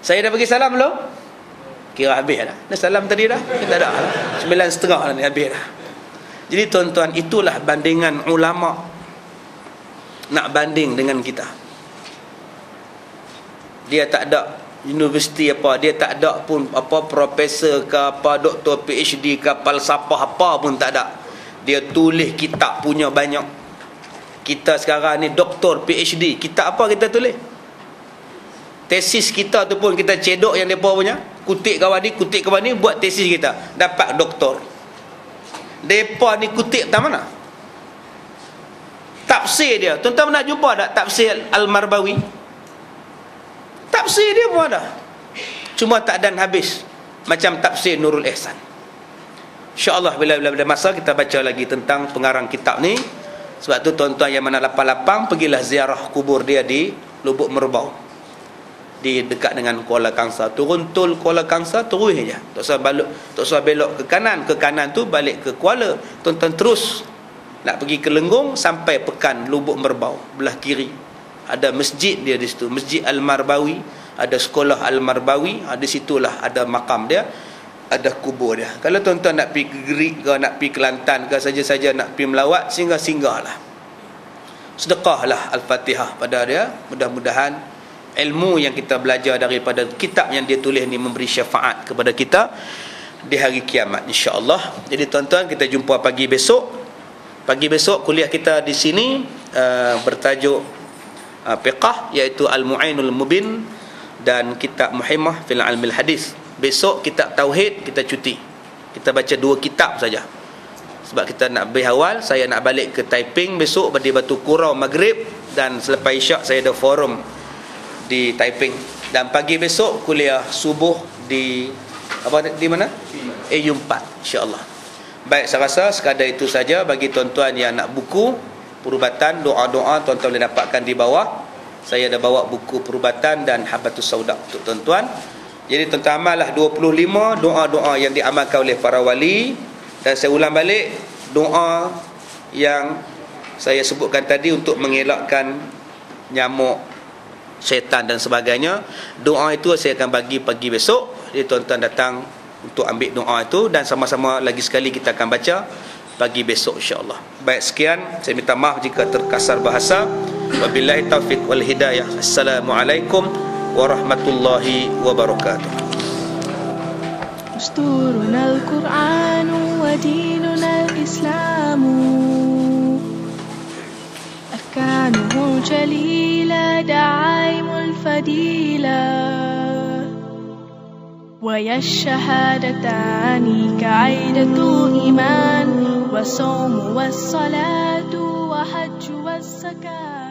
Saya dah bagi salam belum? Kira habis dah. Dah salam tadi dah? Kita dah 9.30 dah ni, habis dah. Jadi tuan-tuan, itulah bandingan ulama nak banding dengan kita. Dia tak ada universiti apa, dia tak ada pun apa profesor ke apa, doktor PhD ke falsafah apa pun tak ada. Dia tulis kitab punya banyak. Kita sekarang ni doktor PhD, kitab apa kita tulis? Tesis kita tu pun kita cedok yang depa punya, kutip kawan ni buat tesis kita, dapat doktor. Depa ni kutip tak mana? Tafsir dia. Tuan-tuan nak jumpa tak tafsir Al-Marbawi? Tafsir dia pun ada. Cuma tak dan habis. Macam tafsir Nurul Ihsan. InsyaAllah bila ada masa kita baca lagi tentang pengarang kitab ni. Sebab tu tuan-tuan yang mana lapang-lapang, pergilah ziarah kubur dia di Lubuk Merbau, di dekat dengan Kuala Kangsar. Turun tol Kuala Kangsar, terus je. Tak usah belok ke kanan tu balik ke Kuala. Tuan-tuan terus nak pergi ke Lenggong sampai Pekan Lubuk Merbau, belah kiri. Ada masjid dia di situ, Masjid Al-Marbawi, ada sekolah Al-Marbawi, di situlah ada makam dia, ada kubur dia. Kalau tuan-tuan nak pergi ke Gerik ke, nak pergi ke Kelantan ke, saja-saja nak pergi melawat, singgah-singgahlah. Sedekahlah Al-Fatihah pada dia. Mudah-mudahan ilmu yang kita belajar daripada kitab yang dia tulis ni memberi syafaat kepada kita di hari kiamat, insya-Allah. Jadi tuan-tuan, kita jumpa pagi besok. Pagi besok kuliah kita di sini bertajuk fiqh, iaitu Al-Mu'inul Mubin dan kitab Muhimmah fil Ilmil Hadis. Besok kitab tauhid kita cuti. Kita baca 2 kitab saja. Sebab kita nak berhawal, saya nak balik ke Taiping besok di Batu Kurau maghrib, dan selepas isyak saya ada forum di Taiping. Dan pagi besok kuliah subuh di mana? AU4, insya-Allah. Baik, saya rasa sekadar itu saja. Bagi tuan-tuan yang nak buku perubatan, doa-doa tuan-tuan boleh dapatkan di bawah. Saya dah bawa buku perubatan dan Habatus Sauda untuk tuan-tuan. Jadi tuan-tuan amallah 25 doa-doa yang diamalkan oleh para wali. Dan saya ulang balik, doa yang saya sebutkan tadi untuk mengelakkan nyamuk, syaitan dan sebagainya. Doa itu saya akan bagi pagi besok. Jadi tuan-tuan datang untuk ambil doa itu, dan sama-sama lagi sekali kita akan baca pagi besok, insya-Allah. Baik, sekian. Saya minta maaf jika terkasar bahasa. Wabillahi taufiq wal hidayah. Assalamualaikum warahmatullahi wabarakatuh. Usturuna al-Qur'an wa dinuna al-Islam, arkanuhu jalila da'aimul fadila, ويا الشهادتان كعيدة إيمان وصوم والصلاة وحج والزكاة.